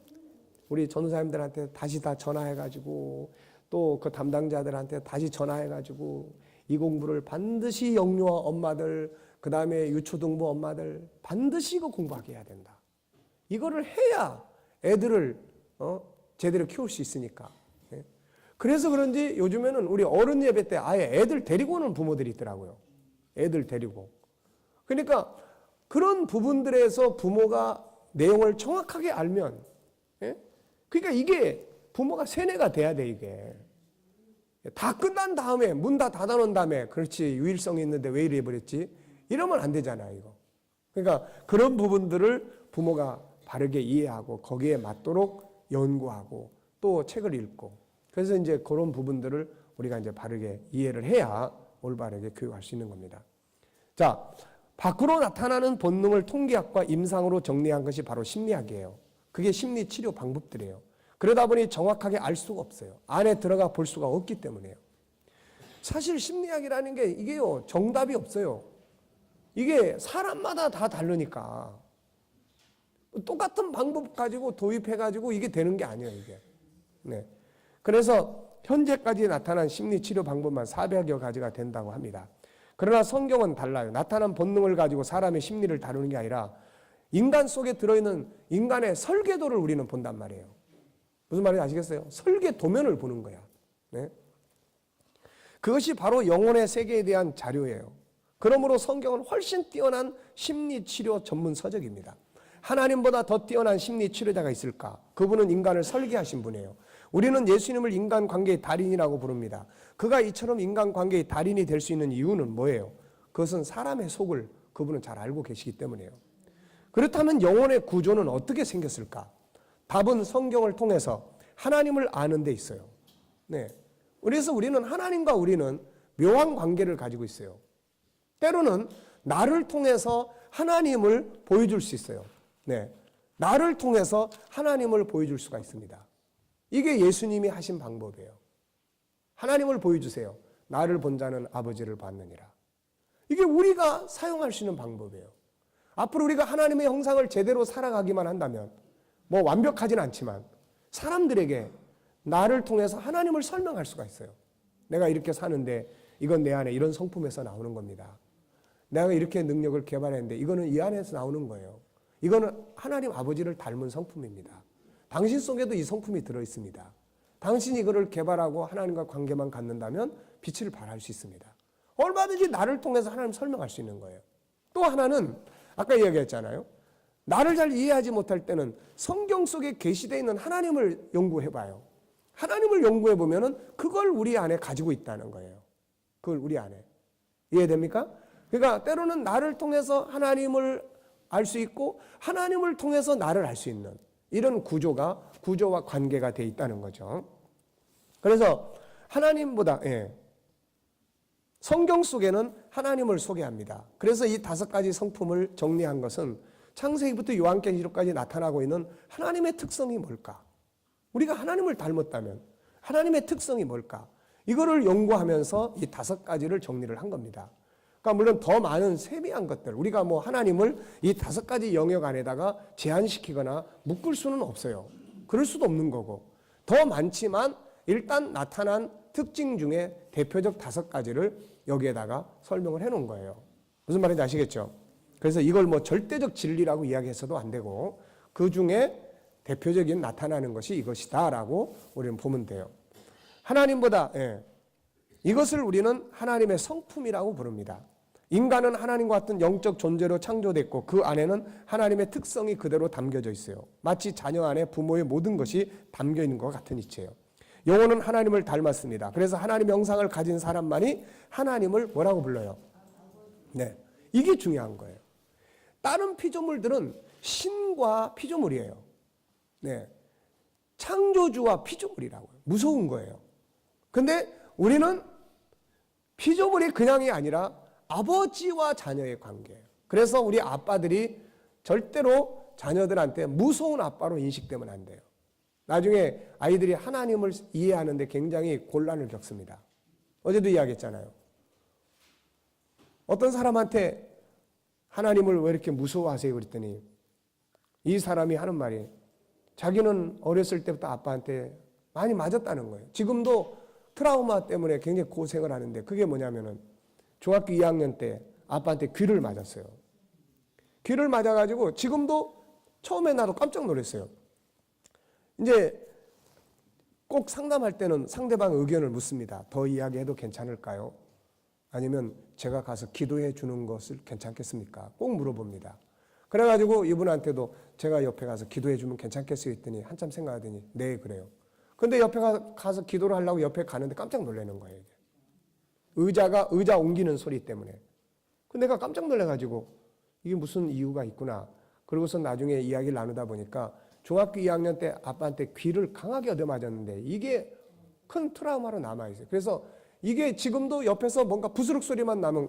우리 전도사님들한테 다시 다 전화해가지고 또 그 담당자들한테 다시 전화해가지고 이 공부를 반드시 영유아 엄마들, 그 다음에 유초등부 엄마들 반드시 이거 공부하게 해야 된다. 이거를 해야 애들을 제대로 키울 수 있으니까. 그래서 그런지 요즘에는 우리 어른 예배 때 아예 애들 데리고 오는 부모들이 있더라고요. 애들 데리고. 그러니까 그런 부분들에서 부모가 내용을 정확하게 알면, 그러니까 이게 부모가 세뇌가 돼야 돼, 이게. 다 끝난 다음에, 문 다 닫아놓은 다음에, 그렇지, 유일성이 있는데 왜 이래 버렸지? 이러면 안 되잖아, 이거. 그러니까 그런 부분들을 부모가 바르게 이해하고 거기에 맞도록 연구하고 또 책을 읽고, 그래서 이제 그런 부분들을 우리가 이제 바르게 이해를 해야 올바르게 교육할 수 있는 겁니다. 자, 밖으로 나타나는 본능을 통계학과 임상으로 정리한 것이 바로 심리학이에요. 그게 심리 치료 방법들이에요. 그러다 보니 정확하게 알 수가 없어요. 안에 들어가 볼 수가 없기 때문에요. 사실 심리학이라는 게 이게요, 정답이 없어요. 이게 사람마다 다 다르니까. 똑같은 방법 가지고 도입해가지고 이게 되는 게 아니에요, 이게. 네. 그래서 현재까지 나타난 심리 치료 방법만 400여 가지가 된다고 합니다. 그러나 성경은 달라요. 나타난 본능을 가지고 사람의 심리를 다루는 게 아니라 인간 속에 들어있는 인간의 설계도를 우리는 본단 말이에요. 무슨 말인지 아시겠어요? 설계 도면을 보는 거야. 네? 그것이 바로 영혼의 세계에 대한 자료예요. 그러므로 성경은 훨씬 뛰어난 심리치료 전문 서적입니다. 하나님보다 더 뛰어난 심리치료자가 있을까? 그분은 인간을 설계하신 분이에요. 우리는 예수님을 인간관계의 달인이라고 부릅니다. 그가 이처럼 인간관계의 달인이 될 수 있는 이유는 뭐예요? 그것은 사람의 속을 그분은 잘 알고 계시기 때문이에요. 그렇다면 영혼의 구조는 어떻게 생겼을까? 답은 성경을 통해서 하나님을 아는 데 있어요. 네. 그래서 우리는 하나님과 우리는 묘한 관계를 가지고 있어요. 때로는 나를 통해서 하나님을 보여줄 수 있어요. 네. 나를 통해서 하나님을 보여줄 수가 있습니다. 이게 예수님이 하신 방법이에요. 하나님을 보여주세요. 나를 본 자는 아버지를 봤느니라. 이게 우리가 사용할 수 있는 방법이에요. 앞으로 우리가 하나님의 형상을 제대로 살아가기만 한다면 뭐 완벽하진 않지만 사람들에게 나를 통해서 하나님을 설명할 수가 있어요. 내가 이렇게 사는데 이건 내 안에 이런 성품에서 나오는 겁니다. 내가 이렇게 능력을 개발했는데 이거는 이 안에서 나오는 거예요. 이거는 하나님 아버지를 닮은 성품입니다. 당신 속에도 이 성품이 들어있습니다. 당신이 이거를 개발하고 하나님과 관계만 갖는다면 빛을 발할 수 있습니다. 얼마든지 나를 통해서 하나님 설명할 수 있는 거예요. 또 하나는 아까 이야기했잖아요. 나를 잘 이해하지 못할 때는 성경 속에 계시되어 있는 하나님을 연구해봐요. 하나님을 연구해보면 그걸 우리 안에 가지고 있다는 거예요. 그걸 우리 안에. 이해됩니까? 그러니까 때로는 나를 통해서 하나님을 알 수 있고 하나님을 통해서 나를 알 수 있는 이런 구조와 관계가 되어 있다는 거죠. 그래서 하나님보다 성경 속에는 하나님을 소개합니다. 그래서 이 5가지 성품을 정리한 것은 창세기부터 요한계시록까지 나타나고 있는 하나님의 특성이 뭘까? 우리가 하나님을 닮았다면 하나님의 특성이 뭘까? 이거를 연구하면서 이 5가지를 정리를 한 겁니다. 그러니까 물론 더 많은 세미한 것들, 우리가 뭐 하나님을 이 5가지 영역 안에다가 제한시키거나 묶을 수는 없어요. 그럴 수도 없는 거고. 더 많지만 일단 나타난 특징 중에 대표적 5가지를 여기에다가 설명을 해놓은 거예요. 무슨 말인지 아시겠죠? 그래서 이걸 뭐 절대적 진리라고 이야기해서도 안 되고 그 중에 대표적인 나타나는 것이 이것이다라고 우리는 보면 돼요. 하나님보다 이것을 우리는 하나님의 성품이라고 부릅니다. 인간은 하나님과 같은 영적 존재로 창조됐고 그 안에는 하나님의 특성이 그대로 담겨져 있어요. 마치 자녀 안에 부모의 모든 것이 담겨 있는 것 같은 이치예요. 영혼은 하나님을 닮았습니다. 그래서 하나님의 형상을 가진 사람만이 하나님을 뭐라고 불러요? 네, 이게 중요한 거예요. 다른 피조물들은 신과 피조물이에요. 네, 창조주와 피조물이라고요. 무서운 거예요. 근데 우리는 피조물이 그냥이 아니라 아버지와 자녀의 관계예요. 그래서 우리 아빠들이 절대로 자녀들한테 무서운 아빠로 인식되면 안 돼요. 나중에 아이들이 하나님을 이해하는데 굉장히 곤란을 겪습니다. 어제도 이야기했잖아요. 어떤 사람한테 하나님을 왜 이렇게 무서워하세요? 그랬더니 이 사람이 하는 말이 자기는 어렸을 때부터 아빠한테 많이 맞았다는 거예요. 지금도 트라우마 때문에 굉장히 고생을 하는데 그게 뭐냐면은 중학교 2학년 때 아빠한테 귀를 맞았어요. 귀를 맞아가지고 지금도 처음에 나도 깜짝 놀랐어요. 이제 꼭 상담할 때는 상대방 의견을 묻습니다. 더 이야기해도 괜찮을까요? 아니면 제가 가서 기도해 주는 것을 괜찮겠습니까? 꼭 물어봅니다. 그래가지고 이분한테도 제가 옆에 가서 기도해 주면 괜찮겠어요? 했더니 한참 생각하더니 네 그래요. 근데 옆에 가서 기도를 하려고 옆에 가는데 깜짝 놀라는 거예요. 의자 옮기는 소리 때문에. 근데 내가 깜짝 놀라가지고 이게 무슨 이유가 있구나. 그러고서 나중에 이야기를 나누다 보니까 중학교 2학년 때 아빠한테 귀를 강하게 얻어맞았는데 이게 큰 트라우마로 남아있어요. 그래서 이게 지금도 옆에서 뭔가 부스럭 소리만 나면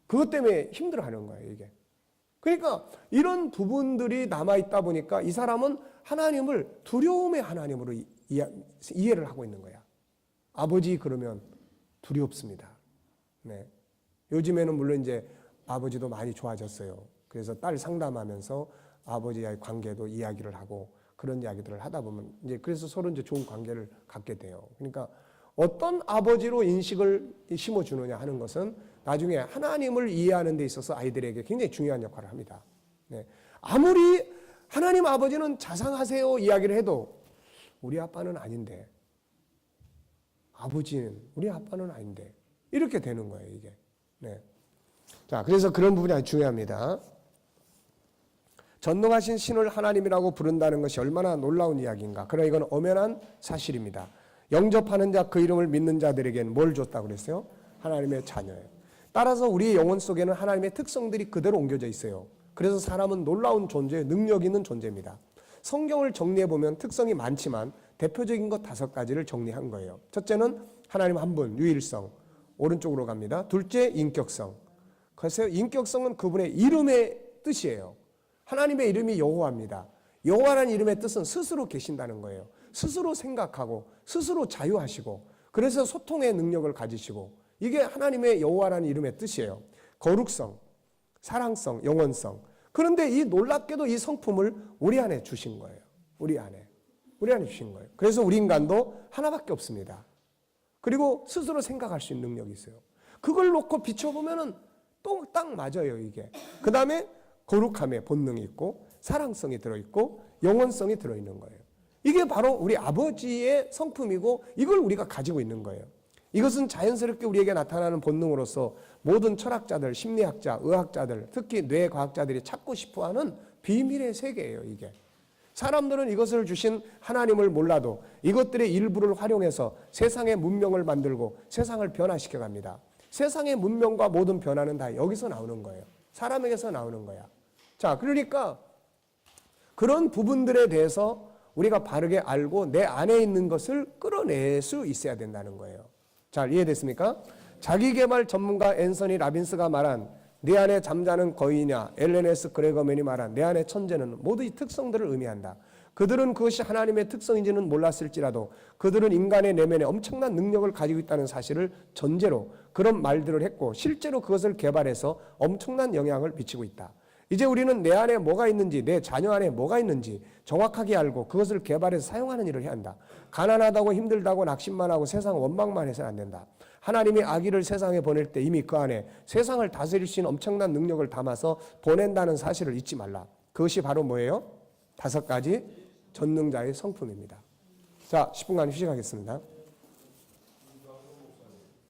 그것 때문에 힘들어하는 거예요. 이게. 그러니까 이런 부분들이 남아있다 보니까 이 사람은 하나님을 두려움의 하나님으로 이해를 하고 있는 거야. 아버지 그러면 두렵습니다. 네. 요즘에는 물론 이제 아버지도 많이 좋아졌어요. 그래서 딸 상담하면서 아버지와의 관계도 이야기를 하고 그런 이야기들을 하다 보면 이제 그래서 서로 이제 좋은 관계를 갖게 돼요. 그러니까 어떤 아버지로 인식을 심어주느냐 하는 것은 나중에 하나님을 이해하는 데 있어서 아이들에게 굉장히 중요한 역할을 합니다. 네. 아무리 하나님 아버지는 자상하세요 이야기를 해도 우리 아빠는 아닌데 아버지는 우리 아빠는 아닌데 이렇게 되는 거예요 이게. 네. 자, 그래서 그런 부분이 아주 중요합니다. 전능하신 신을 하나님이라고 부른다는 것이 얼마나 놀라운 이야기인가. 그러나 이건 엄연한 사실입니다. 영접하는 자, 그 이름을 믿는 자들에게는 뭘 줬다고 그랬어요? 하나님의 자녀예요. 따라서 우리의 영혼 속에는 하나님의 특성들이 그대로 옮겨져 있어요. 그래서 사람은 놀라운 존재, 능력 있는 존재입니다. 성경을 정리해보면 특성이 많지만 대표적인 것 5가지를 정리한 거예요. 첫째는 하나님 한 분, 유일성. 오른쪽으로 갑니다. 둘째, 인격성. 글쎄요, 인격성은 그분의 이름의 뜻이에요. 하나님의 이름이 여호와입니다. 여호와라는 이름의 뜻은 스스로 계신다는 거예요. 스스로 생각하고 스스로 자유하시고 그래서 소통의 능력을 가지시고 이게 하나님의 여호와라는 이름의 뜻이에요. 거룩성, 사랑성, 영원성. 그런데 이 놀랍게도 이 성품을 우리 안에 주신 거예요. 우리 안에 주신 거예요. 그래서 우리 인간도 하나밖에 없습니다. 그리고 스스로 생각할 수 있는 능력이 있어요. 그걸 놓고 비춰보면은 또 딱 맞아요, 이게. 그 다음에 거룩함의 본능이 있고 사랑성이 들어있고 영원성이 들어있는 거예요. 이게 바로 우리 아버지의 성품이고 이걸 우리가 가지고 있는 거예요. 이것은 자연스럽게 우리에게 나타나는 본능으로서 모든 철학자들, 심리학자, 의학자들, 특히 뇌과학자들이 찾고 싶어하는 비밀의 세계예요, 이게. 사람들은 이것을 주신 하나님을 몰라도 이것들의 일부를 활용해서 세상의 문명을 만들고 세상을 변화시켜 갑니다. 세상의 문명과 모든 변화는 다 여기서 나오는 거예요. 사람에게서 나오는 거야. 자, 그러니까 그런 부분들에 대해서 우리가 바르게 알고 내 안에 있는 것을 끌어낼 수 있어야 된다는 거예요. 잘 이해됐습니까? 자기개발 전문가 앤서니 라빈스가 말한 내 안에 잠자는 거인이냐, 엘레네스 그레거맨이 말한 내 안에 천재는 모두 이 특성들을 의미한다. 그들은 그것이 하나님의 특성인지는 몰랐을지라도 그들은 인간의 내면에 엄청난 능력을 가지고 있다는 사실을 전제로 그런 말들을 했고 실제로 그것을 개발해서 엄청난 영향을 미치고 있다. 이제 우리는 내 안에 뭐가 있는지, 내 자녀 안에 뭐가 있는지 정확하게 알고 그것을 개발해서 사용하는 일을 해야 한다. 가난하다고 힘들다고 낙심만 하고 세상 원망만 해서는 안 된다. 하나님이 아기를 세상에 보낼 때 이미 그 안에 세상을 다스릴 수 있는 엄청난 능력을 담아서 보낸다는 사실을 잊지 말라. 그것이 바로 뭐예요? 5가지 전능자의 성품입니다. 자, 10분간 휴식하겠습니다.